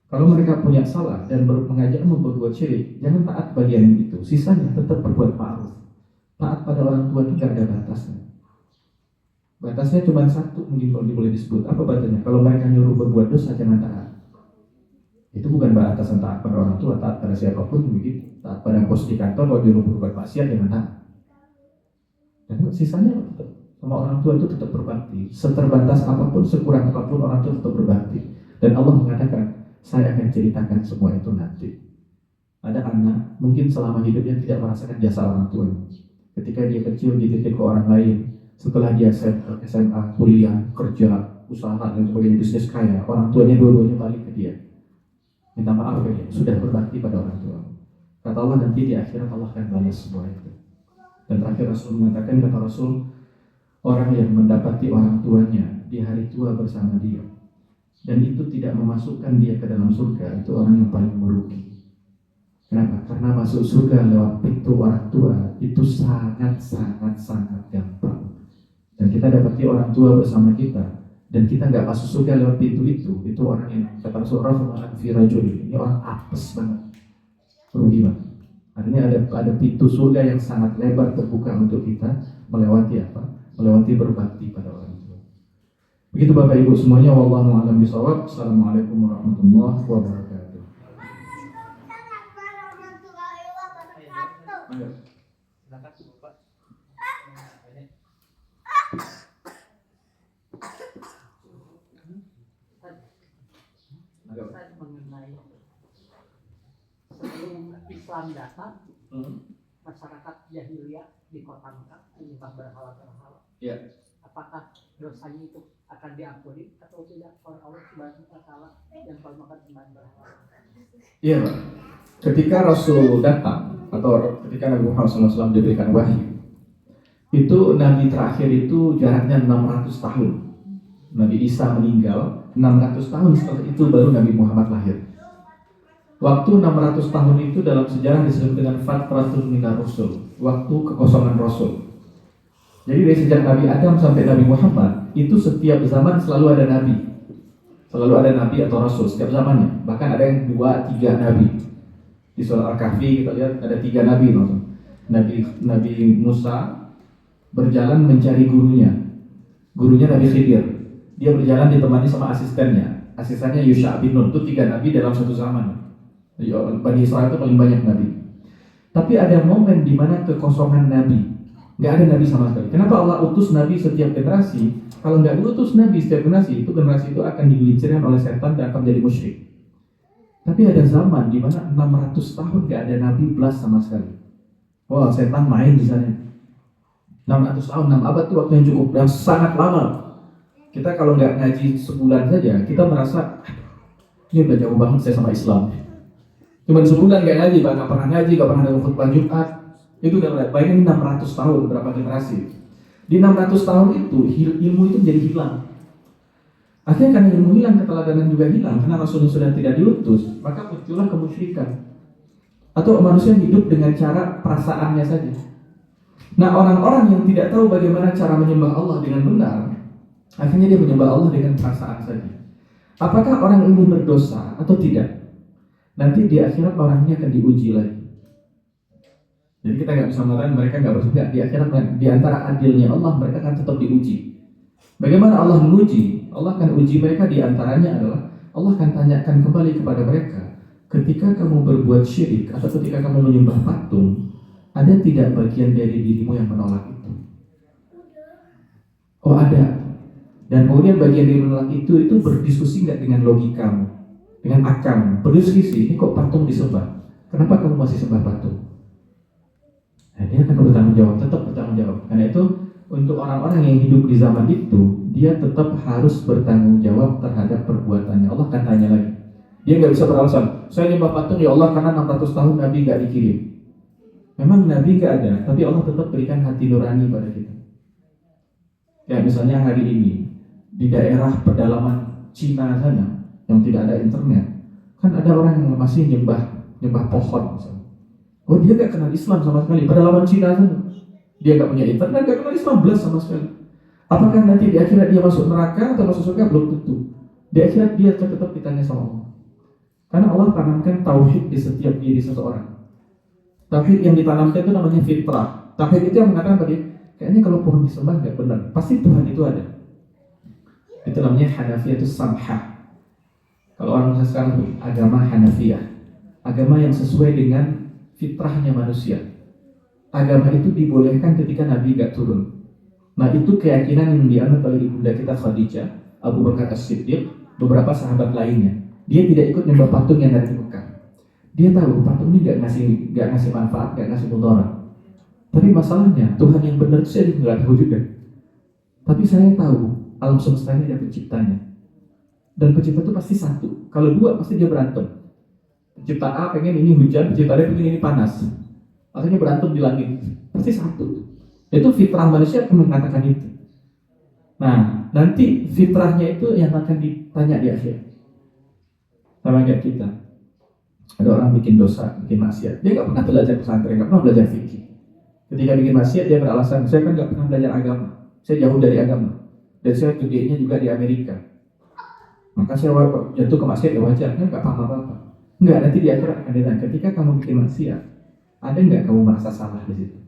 Kalau mereka punya salah dan mengajakmu berbuat syirik, jangan taat bagian itu. Sisanya tetap berbuat ma'ruf. Taat pada orang tua itu tidak ada batasnya. Batasnya cuma satu mungkin kalau boleh disebut. Apa batasnya? Kalau mereka nyuruh berbuat dosa, jangan taat. Itu bukan batasan taat pada orang tua, taat pada siapapun begitu. Taat pada bos di kantor, kalau nyuruh berbuat maksiat, jangan taat. Dan sisanya tetap sama orang tua itu tetap berbakti. Seterbatas apapun, sekurang apapun orang tua tetap berbakti. Dan Allah mengatakan, saya akan ceritakan semua itu nanti. Ada anak mungkin selama hidupnya tidak merasakan jasa orang tua. Ketika dia kecil dititip ke orang lain, setelah dia SMA, kuliah, kerja, usaha dan sebagainya, bisnis kaya, orang tuanya dua-duanya balik ke dia, minta maaf ke dia, sudah berbakti pada orang tua. Kata Allah, nanti di akhirat Allah akan balas semua itu. Dan terakhir Rasul mengatakan, kata Rasul, orang yang mendapati orang tuanya di hari tua bersama dia dan itu tidak memasukkan dia ke dalam surga, itu orang yang paling merugi. Kenapa? Karena masuk surga lewat pintu orang tua itu sangat gampang. Dan kita dapati orang tua bersama kita dan kita nggak masuk surga lewat pintu itu orang yang kata Rasulullah ini orang apes banget, rugi banget. Artinya ada pintu surga yang sangat lebar terbuka untuk kita melewati apa? Melewati berbakti pada orang tua. Begitu Bapak Ibu semuanya, wallahu a'lam bishawab. Assalamualaikum warahmatullahi wabarakatuh. Saya mengenai sebelum Islam datang, masyarakat jahiliyah di kota Mekah menyembah berhala-berhala. Ya. Apakah dosanya itu akan diampuni atau tidak oleh Allah Subhanahu wa taala yang kalau makan sembah berhala? Iya, Pak. Ketika Rasul datang atau ketika Nabi Muhammad SAW diberikan wahyu, itu Nabi terakhir itu jaraknya 600 tahun. Nabi Isa meninggal 600 tahun setelah itu baru Nabi Muhammad lahir. Waktu 600 tahun itu dalam sejarah disebut dengan Fatratul Minar Rasul, waktu kekosongan Rasul. Jadi dari sejak Nabi Adam sampai Nabi Muhammad, itu setiap zaman selalu ada Nabi. Selalu ada Nabi atau Rasul setiap zamannya. Bahkan ada yang 2-3 Nabi. Di surah Al-Kahfi kita lihat ada 3 Nabi. Nabi Musa berjalan mencari gurunya. Gurunya Nabi Khidir. Dia berjalan ditemani sama asistennya. Asistennya Yusha bin Nun. Itu 3 Nabi dalam satu zaman. Bani Israel itu paling banyak Nabi. Tapi ada momen di mana kekosongan Nabi, nggak ada Nabi sama sekali. Kenapa Allah utus Nabi setiap generasi? Kalau nggak utus Nabi setiap generasi itu akan digelincirkan oleh setan dan akan menjadi musyrik. Tapi ada zaman di mana 600 tahun nggak ada Nabi belas sama sekali. Wah, setan main di sana. 600 tahun, 6 abad itu waktu yang cukup dan sangat lama. Kita kalau nggak ngaji sebulan saja, kita merasa ini udah jauh banget saya sama Islam. Cuma sebulan gak ngaji, gak pernah ngaji, gak pernah ada khutbah Jumat. Itu udah mulai, bayangin 600 tahun, berapa generasi. Di 600 tahun itu, ilmu itu menjadi hilang. Akhirnya karena ilmu hilang, keteladanan juga hilang. Karena Rasulullah sudah tidak diutus, maka muncullah kemusyrikan. Atau manusia hidup dengan cara perasaannya saja. Nah, orang-orang yang tidak tahu bagaimana cara menyembah Allah dengan benar, akhirnya dia menyembah Allah dengan perasaan saja. Apakah orang ini berdosa atau tidak? Nanti di akhirat orang ini akan diuji lagi. Jadi kita nggak bisa mengatakan mereka nggak berdosa. Di akhirat, di antara adilnya Allah, mereka akan tetap diuji. Bagaimana Allah menguji? Allah akan uji mereka, di antaranya adalah Allah akan tanyakan kembali kepada mereka, ketika kamu berbuat syirik atau ketika kamu menyembah patung, ada tidak bagian dari dirimu yang menolak itu? Oh, ada. Dan kemudian bagian dari menolak itu berdiskusi nggak dengan logikamu, dengan akal, berdiskusi, ini kok patung disembah? Kenapa kamu masih sembah patung? Nah, dia akan bertanggung jawab, tetap bertanggung jawab. Karena itu untuk orang-orang yang hidup di zaman itu, dia tetap harus bertanggung jawab terhadap perbuatannya. Allah akan tanya lagi. Dia nggak bisa beralasan, saya nyembah patung ya Allah karena 600 tahun Nabi nggak dikirim. Memang Nabi nggak ada, tapi Allah tetap berikan hati nurani pada kita. Ya misalnya hari ini di daerah pedalaman Cina sana yang tidak ada internet, kan ada orang yang masih nyembah pohon misalnya. Oh, dia gak kenal Islam sama sekali. Pedalaman Cina sana, dia gak punya internet, gak kenal Islam belas sama sekali. Apakah nanti di akhirat dia masuk neraka atau masuk surga? Belum tentu. Di akhirat dia tetap ditanya sama Allah. Karena Allah tanamkan tauhid di setiap diri seseorang. Tauhid yang ditanamkan itu namanya fitrah. Tauhid itu yang mengatakan tadi, kayaknya kalau pohon disembah nggak benar, pasti Tuhan itu ada. Itu namanya Hanafiyatus Samhah. Kalau orang sekarang agama Hanafiyah, agama yang sesuai dengan fitrahnya manusia. Agama itu dibolehkan ketika Nabi gak turun. Nah itu keyakinan yang dianut oleh ibunda kita Khadijah, Abu Bakar As-Siddiq, beberapa sahabat lainnya. Dia tidak ikut nyembah patung yang dari Mekah. Dia tahu patung ini gak ngasih manfaat, gak ngasih mudarat. Tapi masalahnya Tuhan yang benar itu saya nggak tahu juga. Tapi saya tahu alam semesta ini ada penciptanya. Dan pencipta itu pasti satu. Kalau dua pasti dia berantem. Pencipta A pengen ini hujan, pencipta B pengen ini panas. Akhirnya berantem di langit. Pasti satu. Itu fitrah manusia akan mengatakan itu. Nah, nanti fitrahnya itu yang akan ditanya di akhir. Sama kayak kita. Ada orang bikin dosa, bikin maksiat. Dia nggak pernah belajar pesantren, nggak pernah belajar fikih. Ketika bikin maksiat dia beralasan, saya kan nggak pernah belajar agama. Saya jauh dari agama. Dan saya studinya juga di Amerika. Maka saya jatuh ke maksiat ya wajar, kan nggak paham apa-apa. Enggak, nanti di akhirat akan ditanya, ketika kamu bikin maksiat, ada nggak kamu merasa salah di situ?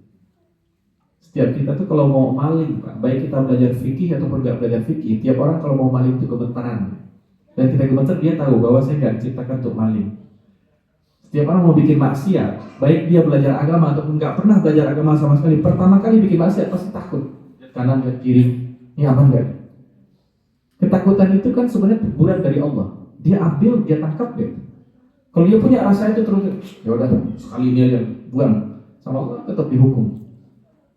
Setiap kita tuh kalau mau maling, Pak, baik kita belajar fikih ataupun nggak belajar fikih, tiap orang kalau mau maling itu gemetaran. Dan kita gemetar, dia tahu bahwa saya nggak diciptakan untuk maling. Setiap orang mau bikin maksiat, baik dia belajar agama ataupun nggak pernah belajar agama sama sekali, pertama kali bikin maksiat pasti takut. Kanan ke kiri, ini aman nggak? Ketakutan itu kan sebenarnya teguran dari Allah. Dia ambil, dia tangkap deh. Kalau dia punya rasa itu terus, ya udah sekali ini aja buang, sama Allah tetap dihukum.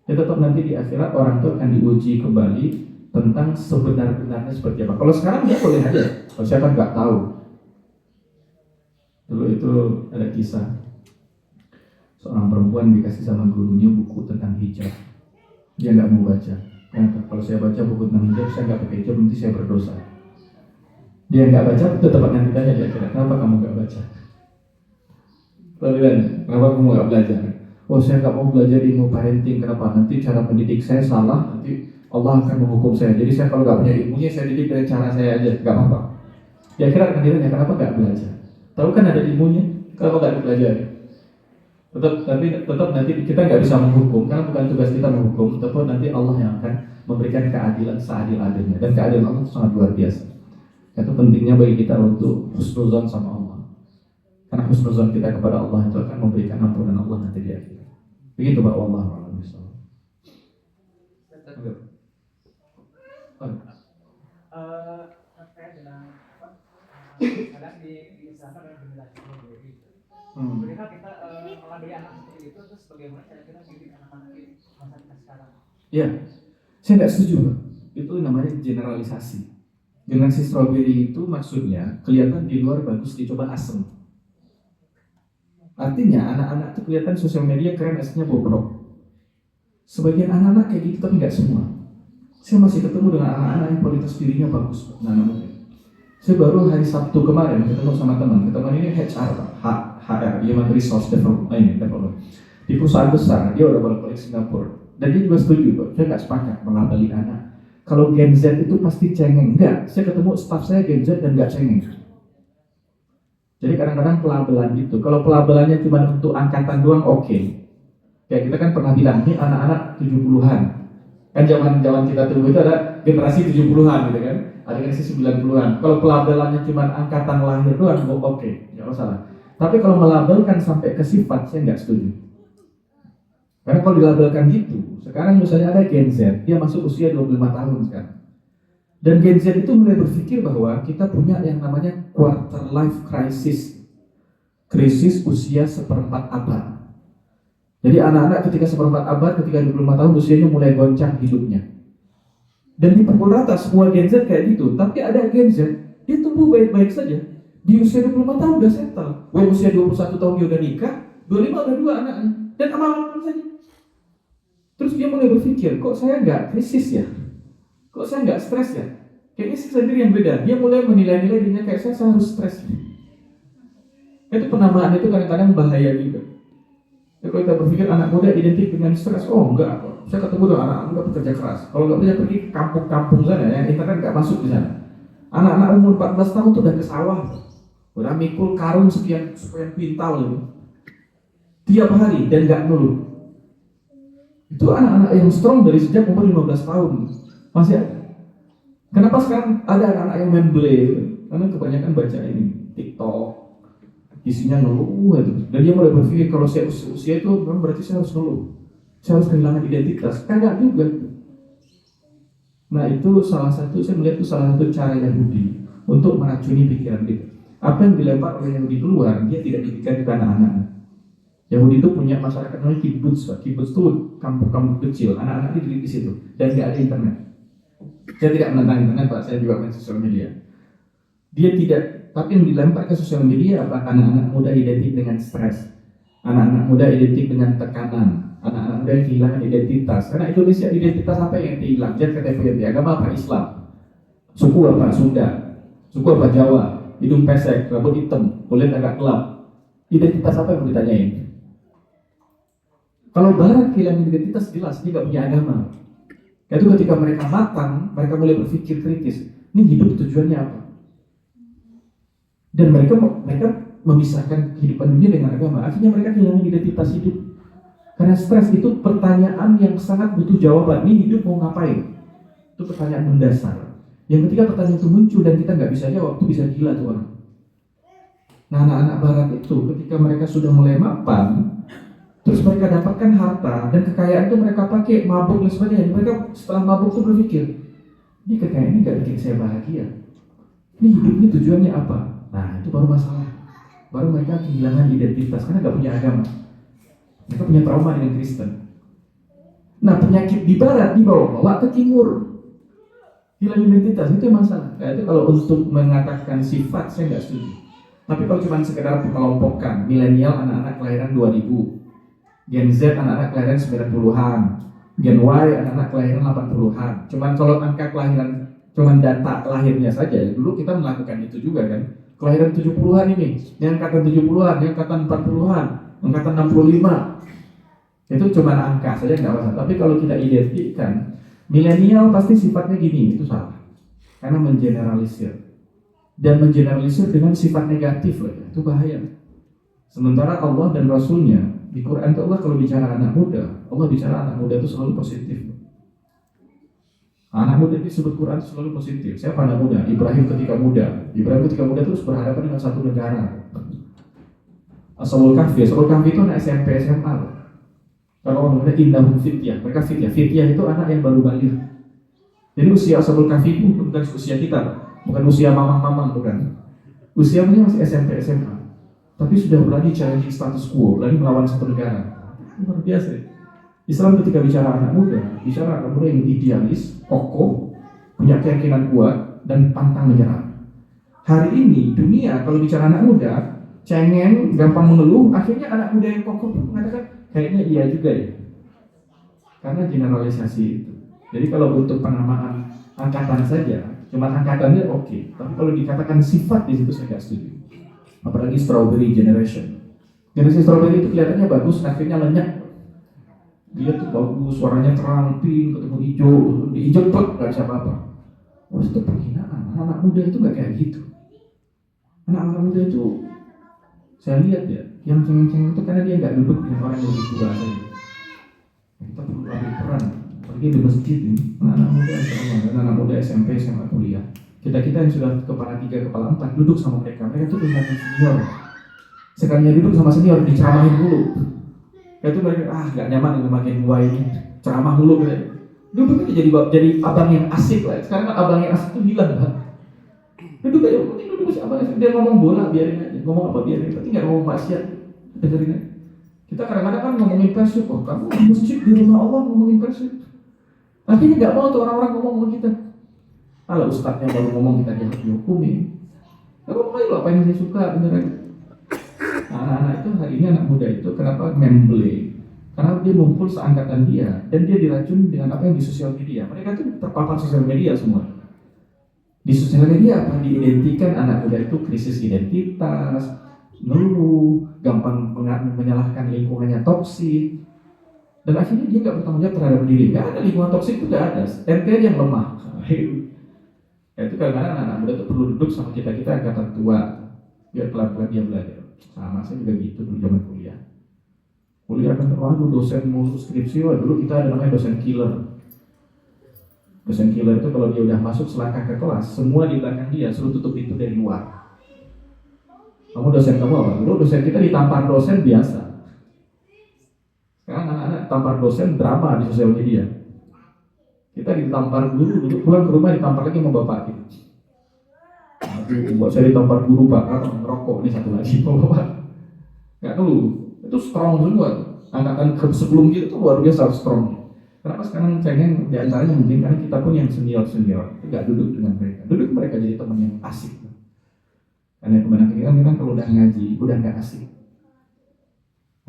Ya tetap nanti di akhirat orang itu akan diuji kembali tentang sebenar-benarnya seperti apa. Kalau sekarang dia boleh aja, kalau siapa nggak tahu. Dulu itu ada kisah seorang perempuan dikasih sama gurunya buku tentang hijab. Dia nggak mau baca. Kenapa? Kalau saya baca buku tentang hijab, saya nggak pakai hijab, nanti saya berdosa. Dia nggak baca, tetap nanti tanya dia kira, kenapa kamu nggak baca? Lalu kenapa kamu nggak belajar? Oh, saya nggak mau belajar ilmu parenting. Kenapa? Nanti cara pendidik saya salah, nanti Allah akan menghukum saya. Jadi saya kalau nggak punya ilmunya, saya didik dari cara saya aja, nggak apa-apa. Dia kira akan ditanya, kenapa nggak belajar? Tahu kan ada ilmunya, kenapa nggak dipelajari? Tetap nanti kita nggak bisa menghukum, karena bukan tugas kita menghukum, tapi nanti Allah yang akan memberikan keadilan seadil-adilnya. Dan keadilan Allah sangat luar biasa. Itu pentingnya bagi kita untuk husnuzon sama Allah. Karena husnuzon kita kepada Allah itu akan memberikan ampunan Allah nanti di akhirat. Begitu Pak Allah. Terkait dengan kadang di sana ada generasi sendiri. Bagaimana kita mengambil anak seperti itu, terus bagaimana cara kita mendidik anak-anak di masa kita sekarang? Ya, saya nggak setuju Pak. Itu namanya generalisasi. Generasi strawberry itu maksudnya kelihatan di luar bagus, dicoba asem. Artinya anak-anak itu kelihatan sosial media keren, aslinya bobrok. Sebagian anak-anak kayak gitu, tapi nggak semua. Saya masih ketemu dengan anak-anak yang kualitas dirinya bagus, anak-anak muda. Saya baru hari Sabtu kemarin ketemu sama teman ini HR, HR, Human Resource Development, di perusahaan besar. Dia udah balik Singapura, dan dia juga setuju kok. Saya nggak sepakat melabeli anak. Kalau Gen Z itu pasti cengeng. Enggak, saya ketemu staff saya Gen Z dan nggak cengeng. Jadi kadang-kadang pelabelan gitu. Kalau pelabelannya cuma untuk angkatan doang, oke. Kayak kita kan pernah bilang, ini anak-anak 70-an. Kan zaman kita dulu itu ada generasi 70-an gitu kan. Ada generasi 90-an. Kalau pelabelannya cuma angkatan lahir doang, oke, nggak masalah. Tapi kalau melabelkan sampai ke sifat, saya nggak setuju. Karena kalau dilabelkan gitu, sekarang misalnya ada Gen Z, dia masuk usia 25 tahun sekarang. Dan Gen Z itu mulai berpikir bahwa kita punya yang namanya quarter life crisis. Krisis usia seperempat abad. Jadi anak-anak ketika seperempat abad, ketika 25 tahun usianya mulai goncang hidupnya. Dan di pukul rata semua Gen Z kayak gitu. Tapi ada Gen Z, dia tumbuh baik-baik saja. Di usia 25 tahun udah settle. Usia 21 tahun dia udah nikah, 25 udah 2 anaknya. Dan amal-amal saja. Terus dia mulai berpikir, kok saya nggak krisis ya? Kok saya nggak stres ya? Kayaknya saya sendiri yang beda. Dia mulai menilai-nilai dirinya kayak saya harus stres. Itu penamaan itu kadang-kadang bahaya juga. Ya, kalau kita berpikir anak muda identik dengan stres, oh enggak. Saya ketemu dengan anak muda pekerja keras. Kalau nggak bisa pergi ke kampung-kampung sana, yang internet nggak masuk di sana. Anak-anak umur 14 tahun tuh udah ke sawah. Udah mikul karung sekian kuintal gitu. Tiap hari dan nggak ngeluh. Itu anak-anak yang strong dari sejak umur 15 tahun. Masih ada. Kenapa sekarang ada anak-anak yang main blade? Karena kebanyakan baca ini TikTok, isinya ngeluh itu. Dan dia mulai berpikir kalau saya usia itu memang berarti saya harus ngeluh. Saya harus kehilangan identitas. Kagak juga. Nah itu salah satu, saya melihat itu salah satu cara Yahudi untuk meracuni pikiran kita. Apa yang dilempar oleh Yahudi keluar, dia tidak dipikirkan ke anak-anak. Yahudi itu punya masyarakat namanya kibbutz. Kibbutz itu kampung-kampung kecil, anak-anak dididik di situ dan nggak ada internet. Saya tidak menentang internet, Pak. Saya juga main sosial media. Dia tidak, tapi yang dilempar ke sosial media apa? Anak-anak muda identik dengan stres, anak-anak muda identik dengan tekanan, anak-anak muda yang kehilangan identitas. Karena Indonesia identitas apa yang hilang? Jangan KTP, agama apa? Islam. Suku apa? Sunda. Suku apa? Jawa. Hidung pesek, rambut hitam, kulit agak gelap. Identitas apa yang mau ditanyain? Kalau Barat kehilangan identitas, jelas dia nggak punya agama. Itu ketika mereka matang, mereka mulai berpikir kritis. Ini hidup tujuannya apa? Dan mereka memisahkan kehidupan dunia dengan agama. Akhirnya mereka kehilangan identitas hidup. Karena stres itu pertanyaan yang sangat butuh jawaban. Ini hidup mau ngapain? Itu pertanyaan mendasar. Yang ketika pertanyaan itu muncul dan kita nggak bisa jawab, itu bisa gila tuh orang. Nah, anak-anak Barat itu ketika mereka sudah mulai mapan, terus mereka dapatkan harta dan kekayaan itu mereka pakai mabuk dan sebagainya. Mereka setelah mabuk itu berpikir, ini kekayaan ini nggak bikin saya bahagia. Ini hidup ini tujuannya apa? Nah, itu baru masalah. Baru mereka kehilangan identitas karena nggak punya agama. Mereka punya trauma dengan Kristen. Nah, penyakit di Barat dibawa ke Timur. Hilang identitas itu masalah. Nah, itu kalau untuk mengatakan sifat saya nggak setuju. Tapi kalau cuma sekedar mengelompokkan, milenial anak-anak kelahiran 2000, Gen Z anak-anak kelahiran 90-an, Gen Y anak-anak kelahiran 80-an. Cuman kalau angka kelahiran, cuman data lahirnya saja. Dulu kita melakukan itu juga kan. Kelahiran 70-an ini, yang angkatan 70-an, yang angkatan 40-an, angkatan 65. Itu cuma angka saja nggak masalah. Tapi kalau kita identikkan milenial pasti sifatnya gini, itu salah. Karena mengeneralisir. Dan mengeneralisir dengan sifat negatif loh, itu bahaya. Sementara Allah dan Rasulnya di Quran itu Allah kalau bicara anak muda, Allah bicara anak muda itu selalu positif. Anak muda itu disebut Quran itu selalu positif. Siapa anak muda? Ibrahim ketika muda. Ibrahim ketika muda terus berhadapan dengan satu negara. Ashabul Kahfi itu anak SMP SMA. Kalau orang muda indahum fityah, mereka fityah. Fityah itu anak yang baru balik. Jadi usia Ashabul Kahfi itu bukan usia kita, bukan usia mamang-mamang, bukan. Usianya masih SMP SMA. Tapi sudah berani challenging status quo, berani melawan satu negara. Luar biasa. Islam ketika bicara anak muda yang idealis, kokoh, punya keyakinan kuat, dan pantang menyerah. Hari ini dunia kalau bicara anak muda, cengeng, gampang mengeluh, akhirnya anak muda yang kokoh pun mengatakan kayaknya iya juga ya. Karena generalisasi itu. Jadi kalau untuk penamaan angkatan saja, cuma angkatannya oke. Tapi kalau dikatakan sifat di situ saya nggak setuju. Apalagi strawberry generation. Generasi strawberry itu kelihatannya bagus, akhirnya lenyap. Dia tuh bagus, suaranya terang, pink, ketemu hijau, diinjek plek, gak bisa apa-apa. Wah, itu penghinaan. Anak muda itu gak kayak gitu. Anak muda itu, saya lihat ya, yang cengeng-cengeng itu karena dia gak duduk dengan orang yang lebih tua saja. Kita perlu ambil peran, apalagi di masjid ini. Anak muda SMP, SMA, kuliah. Kita yang sudah kepala 3, kepala 4 duduk sama mereka tuh kelihatan senior. Sekalinya duduk sama senior, diceramahin dulu. Itu mereka gak nyaman dengan bagian gua ini, ceramah dulu gitu. Duduk aja jadi abang yang asik lah. Sekarang kan abang yang asik itu hilang kan. Duduk aja, duduk si abang asik. Dia ngomong bola biarin aja, ngomong apa biarin. Tapi nggak ngomong maksiat, dengerin aja. Kita kadang-kadang kan ngomongin persib, kamu di masjid di rumah Allah ngomongin persib. Akhirnya nggak mau tuh orang-orang ngomong sama kita. Kalau ustadznya baru ngomong kita jangan dihukumin. Gak apa-apa itu apa yang saya suka beneran. Anak-anak itu hari ini anak muda itu kenapa memble? Karena dia ngumpul seangkatan dia dan dia diracun dengan apa yang di sosial media. Mereka tuh terpapar sosial media semua. Di sosial media apa diidentikan anak muda itu krisis identitas, ngeluh, gampang menyalahkan lingkungannya toksik. Dan akhirnya dia nggak bertanggung jawab terhadap diri. Nggak ada lingkungan toksik itu nggak ada. RT yang lemah. Itu kadang-kadang anak muda itu perlu duduk sama kita angkatan tua. biar pelan-pelan dia belajar. Sama saya juga gitu dulu zaman kuliah. Kuliah kan, waduh dosen mulu skripsi, wah dulu kita ada namanya dosen killer. Dosen killer itu kalau dia udah masuk selangkah ke kelas, semua di belakang dia suruh tutup pintu dari luar. Kamu dosen kamu apa? Dulu dosen kita ditampar dosen biasa. Sekarang anak-anak tampar dosen drama di sosial media. Kita ditampar guru, dulu pulang ke rumah ditampar lagi sama bapak kita. Aduh, buat saya ditampar guru pak, karena ngerokok nih satu lagi bapak. Gak dulu, itu strong semua. Angkatan sebelum gitu tuh luar biasa strong. Kenapa sekarang cengeng diantaranya mungkin karena kita pun yang senior nggak duduk dengan mereka jadi teman yang asik. Karena kebanyakan kita kan kalau udah ngaji udah nggak asik.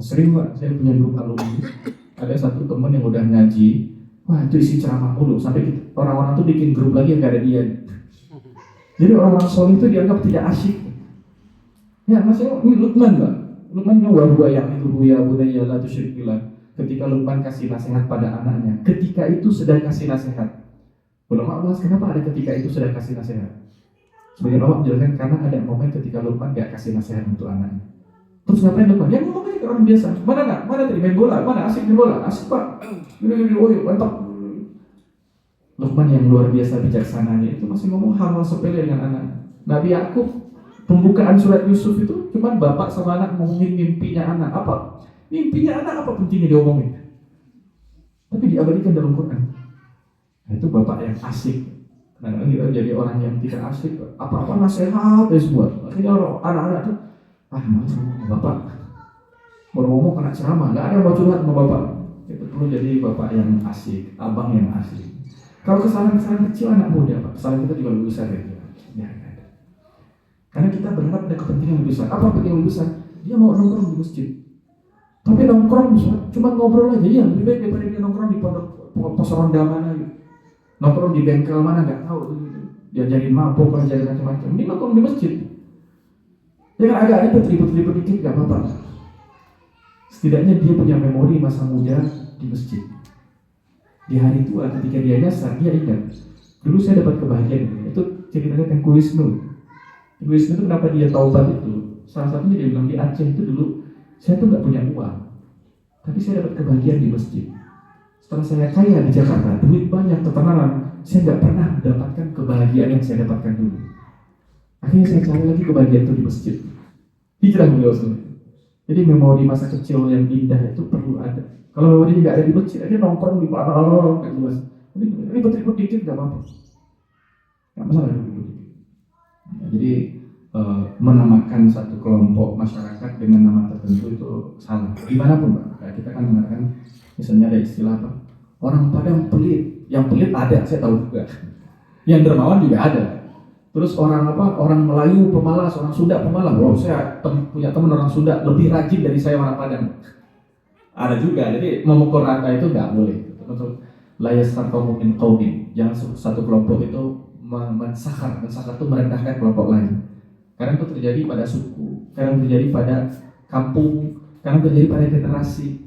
Sering pak, saya punya grup alumni, ada satu teman yang udah ngaji, wah itu isi ceramah mulu sampai orang-orang tuh bikin grup lagi yang gak ada dia. Jadi orang-orang soleh itu dianggap tidak asik. Ya maksudnya ini Luqman pak, Luqman wa yang itu ya bunayya la tusyrik billah. Ketika Luqman kasih nasihat pada anaknya, ketika itu sedang kasih nasihat. Ulama bahas kenapa ada ketika itu sedang kasih nasihat. Sebagian ulama menjelaskan karena ada momen ketika Luqman gak kasih nasihat untuk anaknya. Terus ngapain Luqman? Ya ngomongnya ke orang biasa. Mana nak? Mana tadi main bola? Mana asik main bola? Asik pak. Oh mantap. Luqman yang luar biasa bijaksananya itu masih ngomong hal-hal sepele dengan anak. Nabi Yakub pembukaan surat Yusuf itu cuma bapak sama anak ngomongin mimpinya anak. Apa? Mimpinya anak apa pentingnya diomongin? Tapi diabadikan dalam Quran. Nah, itu bapak yang asik. Kadang-kadang kita jadi orang yang tidak asik. Apa-apa nasihat ya semua. Akhirnya anak-anak tuh bapak mau ngomong kena ceramah. Nggak ada yang mau curhat sama bapak. Itu perlu jadi bapak yang asik, abang yang asik. Kalau kesalahan-kesalahan kecil anak muda pak, kesalahan kita juga lebih besar ya. Karena kita berharap ada kepentingan lebih besar. Apa kepentingan lebih besar? Dia mau nongkrong di masjid. Tapi nongkrong cuma ngobrol aja ya, lebih baik daripada dia nongkrong di pos ronda mana gitu. Nongkrong di bengkel mana nggak tahu gitu. Diajarin mabuk, diajarin macam-macam. Ini nongkrong di masjid. Ya kan agak ribet-ribet dikit nggak apa-apa. Setidaknya dia punya memori masa muda di masjid. Di hari tua ketika dia nyasar, dia ingat. Dulu saya dapat kebahagiaan itu ceritanya Tengku Wisnu. Tengku Wisnu itu kenapa dia taubat itu? Salah satunya dia bilang di Aceh itu dulu saya tuh nggak punya uang, tapi saya dapat kebahagiaan di masjid. Setelah saya kaya di Jakarta, duit banyak, tertenaran, saya nggak pernah mendapatkan kebahagiaan yang saya dapatkan dulu. Akhirnya saya cari lagi kebahagiaan itu di masjid. Hijrah beliau sendiri. Jadi memori masa kecil yang indah itu perlu ada. Kalau memori nggak ada di masjid, akhirnya nongkrong di mana-mana nggak jelas. Ribet-ribet dikit nggak apa-apa, nggak masalah ribet-ribet. Jadi menamakan satu kelompok masyarakat dengan nama tertentu itu salah. Gimana pun Pak, kayak kita kan mengatakan misalnya ada istilah apa? Orang Padang pelit. Yang pelit ada, saya tahu juga. Yang dermawan juga ada. Terus orang apa? Orang Melayu pemalas, orang Sunda pemalas. Wow, saya punya teman orang Sunda lebih rajin dari saya orang Padang. Ada juga. Jadi memukul rata itu nggak boleh. Untuk layasar kaum min qaumin. Jangan satu kelompok itu mensakar itu merendahkan kelompok lain. Kadang itu terjadi pada suku, kadang terjadi pada kampung, kadang terjadi pada generasi.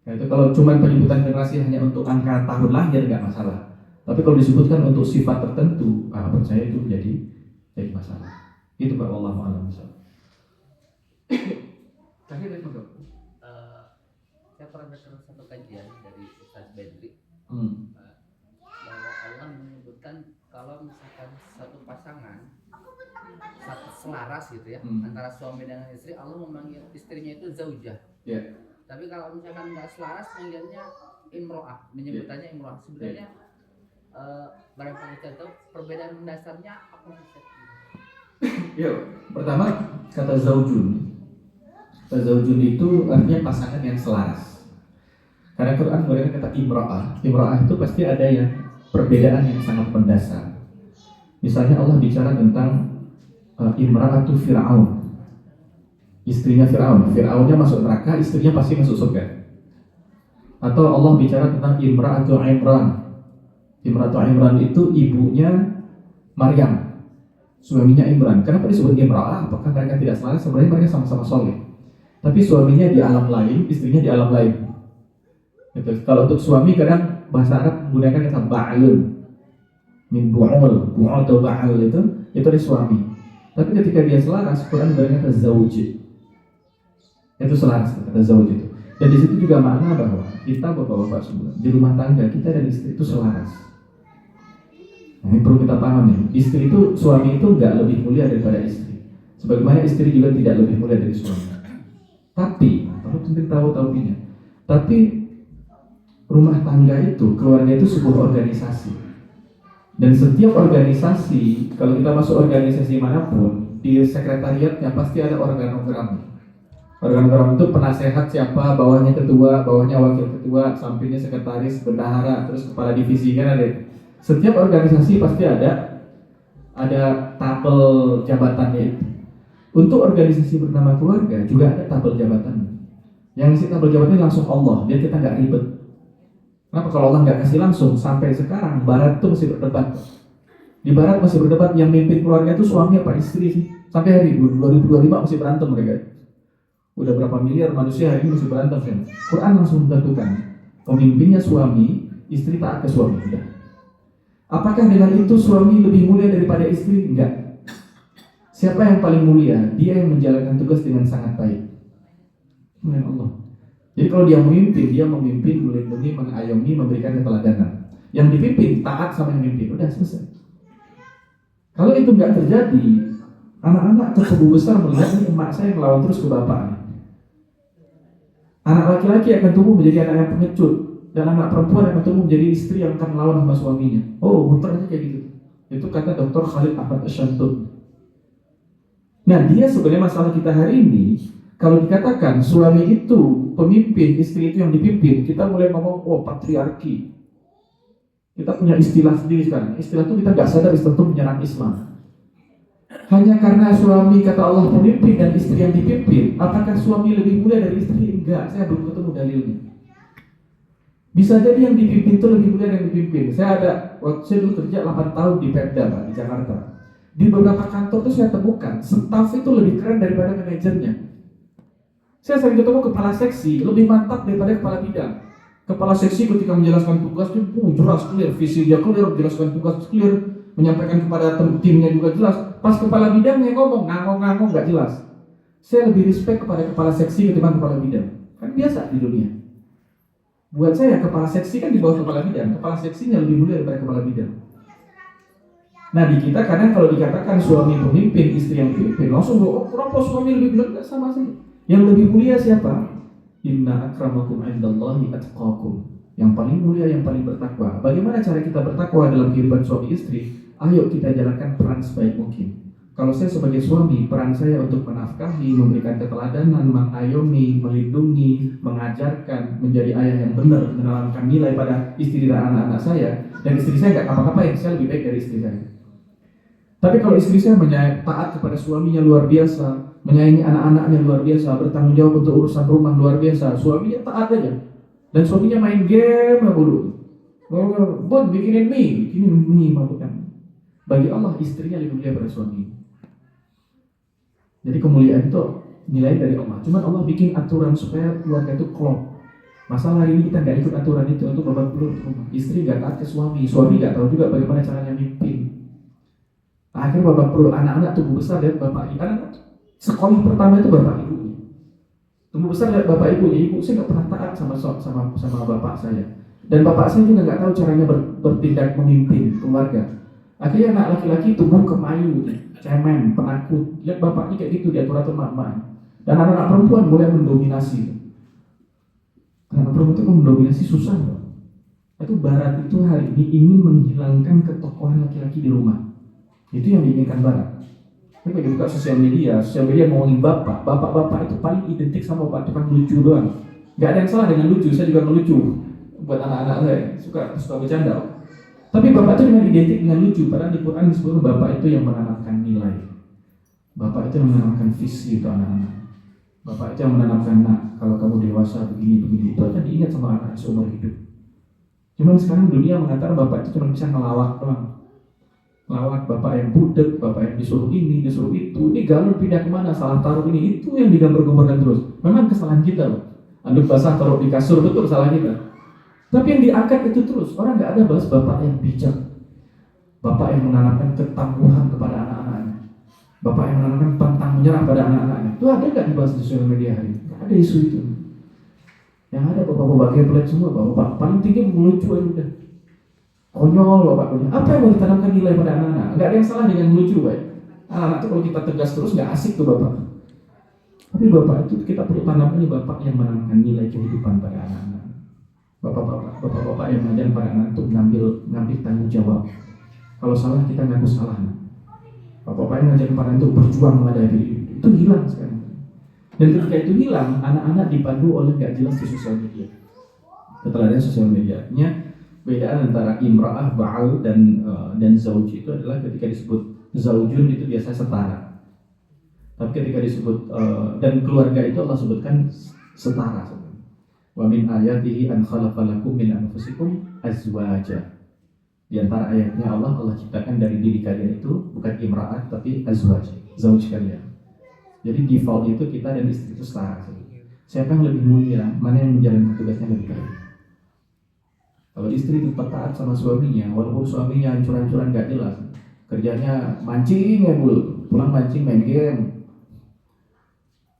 Nah, itu kalau cuma penyebutan generasi hanya untuk angka tahun lahir nggak masalah. Tapi kalau disebutkan untuk sifat tertentu, menurut saya itu jadi masalah. Itu Pak, wallahu a'lam. Terakhir dari Pak. Saya pernah dengar satu kajian dari Ustaz Bedri bahwa Allah menyebutkan kalau misalkan satu pasangan satu selaras gitu ya antara suami dengan istri, Allah memanggil istrinya itu zaujah. Tapi kalau misalkan nggak selaras, manggilnya imro'ah, menyebutannya imro'ah. Sebenarnya barangkali kita tahu perbedaan mendasarnya apa sih? Ya, pertama kata zaujun. Kata zaujun itu artinya pasangan yang selaras. Karena Quran menggunakan kata imro'ah. Imro'ah itu pasti ada yang perbedaan yang sangat mendasar. Misalnya Allah bicara tentang Imra'atu Fir'aun, istrinya Fir'aun. Fir'aunnya masuk neraka, istrinya pasti masuk surga. Atau Allah bicara tentang Imra'atu Imran. Imra'atu Imran itu ibunya Maryam, suaminya Imran. Kenapa disebut Imra'ah? Apakah mereka tidak selaras? Sebenarnya mereka sama-sama soleh, tapi suaminya di alam lain, istrinya di alam lain. Gitu. Kalau untuk suami kadang bahasa Arab menggunakan kata ba'alun, min bu'ul atau ba'al itu dari suami. Tapi ketika dia selaras, Quran berkata zauj. Itu selaras kata zauj itu. Dan di situ juga makna bahwa kita bapak-bapak semua di rumah tangga kita dan istri itu selaras. Nah, ini perlu kita pahami. Istri itu, suami itu nggak lebih mulia daripada istri. Sebagaimana istri juga tidak lebih mulia dari suami. Tapi, perlu penting tahu-tahunya. Tapi rumah tangga itu, keluarga itu sebuah organisasi. Dan setiap organisasi, kalau kita masuk organisasi manapun, di sekretariatnya pasti ada organogram. Organogram itu penasehat siapa, bawahnya ketua, bawahnya wakil ketua, sampingnya sekretaris, bendahara, terus kepala divisi, kan ada. Setiap organisasi pasti ada tabel jabatannya itu. Untuk organisasi bernama keluarga juga ada tabel jabatannya. Yang isi tabel jabatannya langsung Allah, biar kita nggak ribet. Kenapa kalau Allah nggak kasih langsung? Sampai sekarang Barat itu masih berdebat. Di Barat masih berdebat yang mimpin keluarga itu suami apa istri sih? Sampai hari 2025 masih berantem mereka. Udah berapa miliar manusia hari ini masih berantem kan? Quran langsung menentukan pemimpinnya suami, istri taat ke suami. Udah. Apakah dengan itu suami lebih mulia daripada istri? Enggak. Siapa yang paling mulia? Dia yang menjalankan tugas dengan sangat baik. Mulia Allah. Jadi kalau dia memimpin, melindungi, mengayomi, memberikan keteladanan. Yang dipimpin taat sama yang memimpin. Udah selesai. Kalau itu enggak terjadi, anak-anak ke kubu besar melihat nih emak saya ngelawan terus ke bapaknya. Anak laki-laki akan tumbuh menjadi anak yang pengecut, dan anak perempuan akan tumbuh menjadi istri yang akan melawan sama suaminya. Oh, muter aja kayak gitu. Itu kata Dr. Khalid Ahmad Asyantun. Nah, dia sebenarnya masalah kita hari ini. Kalau dikatakan suami itu pemimpin, istri itu yang dipimpin, kita mulai ngomong, oh patriarki. Kita punya istilah sendiri sekarang. Istilah itu kita nggak sadar istilah itu menyerang Islam. Hanya karena suami kata Allah pemimpin dan istri yang dipimpin, apakah suami lebih mulia dari istri? Enggak, saya belum ketemu dalilnya. Bisa jadi yang dipimpin itu lebih mulia dari yang dipimpin. Waktu saya dulu kerja 8 tahun di Pemda, Pak, di Jakarta. Di beberapa kantor itu saya temukan, staf itu lebih keren daripada manajernya. Saya sering ketemu kepala seksi, lebih mantap daripada kepala bidang. Kepala seksi ketika menjelaskan tugasnya, jelas, clear, visinya clear, menjelaskan tugas clear, menyampaikan kepada timnya juga jelas. Pas kepala bidangnya ngomong, ngangong-ngangong gak jelas. Saya lebih respect kepada kepala seksi ketimbang kepala bidang. Kan biasa di dunia. Buat saya kepala seksi kan di bawah kepala bidang. Kepala seksinya lebih mulia daripada kepala bidang. Nah di kita kadang kalau dikatakan suami pemimpin, istri yang pimpin, langsung kenapa suami lebih mulia? Gak sama saja. Yang lebih mulia siapa? Inna akramakum indallahi atqakum. Yang paling mulia, yang paling bertakwa. Bagaimana cara kita bertakwa dalam kehidupan suami istri? Ayo kita jalankan peran sebaik mungkin. Kalau saya sebagai suami, peran saya untuk menafkahi, memberikan keteladanan, mengayomi, melindungi, mengajarkan, menjadi ayah yang benar, menanamkan nilai pada istri dan anak-anak saya. Dan istri saya nggak apa-apa, saya lebih baik dari istri saya. Tapi kalau istri saya taat kepada suaminya luar biasa, menyayangi anak-anaknya luar biasa, bertanggung jawab untuk urusan rumah luar biasa, suaminya taat aja. Dan suaminya main game dulu. Bon, bikinin mie, mabukan. Bagi Allah istrinya lebih mulia pada suami. Jadi kemuliaan itu nilai dari Allah. Cuman Allah bikin aturan supaya keluarga itu klop. Masalah hari ini kita nggak ikut aturan itu untuk babak belur rumah. Istri nggak taat ke suami nggak tahu juga bagaimana caranya mimpin. Akhirnya babak belur, anak-anak tumbuh besar lihat bapak ibu. Anak sekolah pertama itu bapak ibu. Tumbuh besar lihat bapak ibunya. Ibu saya nggak pernah taat sama bapak saya. Dan bapak saya juga nggak tahu caranya bertindak memimpin keluarga. Akhirnya anak laki-laki tumbuh kemayu, cemen, penakut. Lihat bapaknya kayak gitu, diatur-atur mama. Dan anak-anak perempuan mulai mendominasi. Anak perempuan itu mendominasi susah loh. Itu Barat itu hari ini ingin menghilangkan ketokohan laki-laki di rumah. Itu yang diinginkan Barat. Tapi bagi buka sosial media ngomongin bapak itu paling identik sama bapak tukang lucu doang. Gak ada yang salah dengan lucu, saya juga melucu. Buat anak-anak saya, suka bercanda. Tapi bapak itu dengan identik dengan lucu. Padahal di Quran disebut bapak itu yang menanamkan nilai. Bapak itu yang menanamkan visi untuk anak-anak. Bapak itu yang menanamkan, kalau kamu dewasa begini. Itu akan diingat sama anak seumur hidup. Cuman sekarang dunia mengatakan bapak itu cuma bisa ngelawak doang. Ngelawak bapak yang budek, bapak yang disuruh ini, disuruh itu. Ini galon pindah kemana, salah taruh ini. Itu yang digambar-gambarkan terus. Memang kesalahan kita loh. Anduk basah taruh di kasur, betul salah kita. Tapi yang diangkat itu terus. Orang nggak ada bahas bapak yang bijak, bapak yang menanamkan ketangguhan kepada anak-anaknya, Bapak yang menanamkan pantang menyerah pada anak-anaknya. Itu ada nggak dibahas di sosial media hari ini? Ada isu itu. Yang ada bapak-bapak gemblet semua, bapak paling tinggi melucu aja udah. Konyol bapak punya. Apa yang mau ditanamkan nilai pada anak-anak? Nggak ada yang salah dengan melucu, Pak. Anak-anak itu kalau kita tegas terus nggak asik tuh bapak. Tapi bapak itu kita perlu tanamkan ini bapak yang menanamkan nilai kehidupan pada anak-anak. Bapak-bapak yang mengajar pada anak untuk ngambil tanggung jawab. Kalau salah kita ngaku salah. Bapak-bapak yang mengajar pada anak untuk berjuang menghadapi itu hilang sekarang. Dan ketika itu hilang, anak-anak dipandu oleh gak jelas di sosial media. Keteladanan sosial medianya, bedaan antara imra'ah, ba'al dan zauj itu adalah ketika disebut zaujun itu biasa setara. Tapi ketika disebut dan keluarga itu Allah sebutkan setara. Wa min ayatihi an khalaqa lakum min anfusikum azwaja. Di antara ayatnya Allah ciptakan dari diri kalian itu bukan imra'ah tapi azwaj, zauj kalian. Jadi default itu kita dan istri itu setara. Siapa yang lebih mulia, mana yang menjalankan tugasnya lebih baik. Kalau istri tetap taat sama suaminya, walaupun suaminya hancur-hancuran gak jelas, kerjanya mancing ya dulu, pulang mancing main game,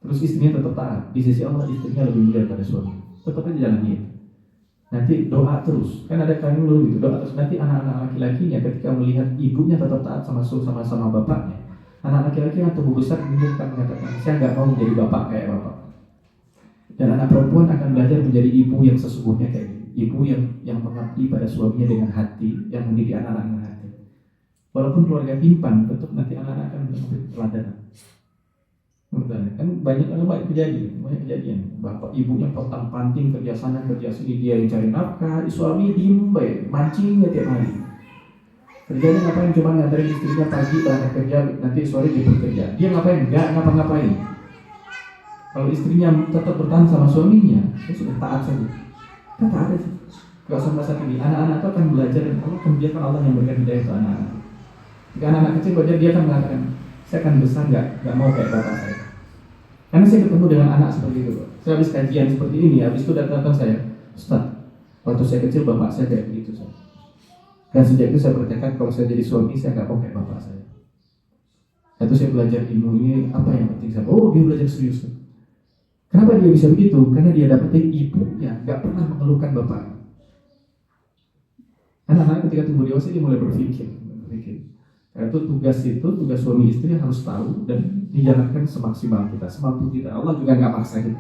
terus istrinya tetap taat, di sisi Allah istrinya lebih mulia daripada suami. Tetap aja jalani itu. Nanti doa terus, kan ada kalian dulu gitu, doa terus. Nanti anak-anak laki-lakinya ketika melihat ibunya tetap taat sama bapaknya, anak laki-laki yang tumbuh besar kemudian akan mengatakan, saya nggak mau menjadi bapak kayak bapak. Dan anak perempuan akan belajar menjadi ibu yang sesungguhnya kayak gitu. Ibu yang mengabdi pada suaminya dengan hati, yang mendidik anak-anak dengan hati. Walaupun keluarga timpang, tetap nanti anak-anak akan mengambil teladan. Kan banyak kejadian. Bapak ibunya potong panting kerja sana kerja sini, dia yang cari nafkah, suami diem baik, mancingnya tiap hari. Kerjanya ngapain? Cuma nganterin istrinya pagi berangkat kerja, nanti sore dia bekerja. Dia ngapain? Nggak ngapa-ngapain. Kalau istrinya tetap bertahan sama suaminya, dia sudah taat saja. Kita taat aja. Gak usah merasa tinggi. Anak-anak itu akan belajar dan Allah akan biarkan Allah yang memberikan hidayah untuk anak-anak. Jika anak-anak kecil belajar, dia akan mengatakan, saya akan besar nggak mau kayak bapak saya. Karena saya ketemu dengan anak seperti itu. Saya habis kajian seperti ini, habis itu datang saya, Ustaz, waktu saya kecil bapak saya kayak begitu. Dan sejak itu saya bertekad kalau saya jadi suami, saya nggak mau kayak bapak saya. Lalu saya belajar ilmu ini, apa yang penting saya? Oh, dia belajar serius. Kenapa dia bisa begitu? Karena dia dapetin ibunya, nggak pernah mengeluhkan bapaknya. Anak-anak ketika tumbuh dewasa dia mulai berpikir. Karena itu tugas suami istri yang harus tahu dan dijalankan semaksimal kita, semampu kita. Allah juga nggak maksa kita.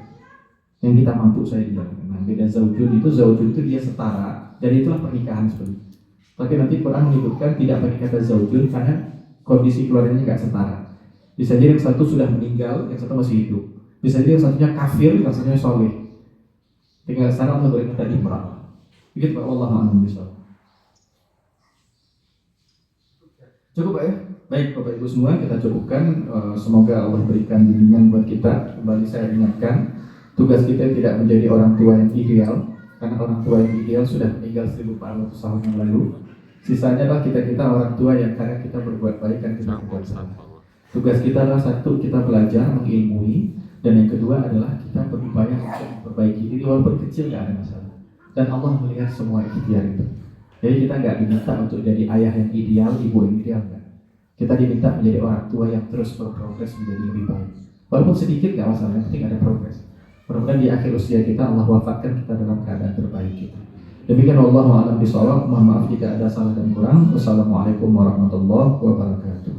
Yang kita mampu saya dijalankan. Nah, beda zaujun itu dia setara. Dan itulah pernikahan sebenarnya. Tapi nanti Quran menyebutkan tidak pakai kata zaujun karena kondisi keluarganya nggak setara. Bisa jadi yang satu sudah meninggal, yang satu masih hidup. Bisa jadi yang satunya kafir, yang satunya soleh. Tinggal sana Allah beri kata imrah. Begitu Pak, Allah a'lam bishawab. Cukup Pak ya? Baik Bapak Ibu semua, kita cukupkan. Semoga Allah berikan bimbingan buat kita. Kembali saya ingatkan, tugas kita tidak menjadi orang tua yang ideal, karena orang tua yang ideal sudah meninggal 1400 tahun yang lalu. Sisanya adalah kita orang tua yang karena kita berbuat baik dan kita berbuat salah. Tugas kita adalah satu, kita belajar mengilmui, dan yang kedua adalah kita berupaya untuk memperbaiki diri walaupun kecil, nggak ada masalah. Dan Allah melihat semua ikhtiar itu. Jadi kita nggak diminta untuk jadi ayah yang ideal, ibu yang ideal, enggak. Kita diminta menjadi orang tua yang terus berprogres menjadi lebih baik. Walaupun sedikit nggak masalah, yang penting ada progres. Mudah-mudahan di akhir usia kita Allah wafatkan kita dalam keadaan terbaik kita. Demikian wallahu a'lam bishawab. Mohon maaf jika ada salah dan kurang. Wassalamualaikum warahmatullahi wabarakatuh.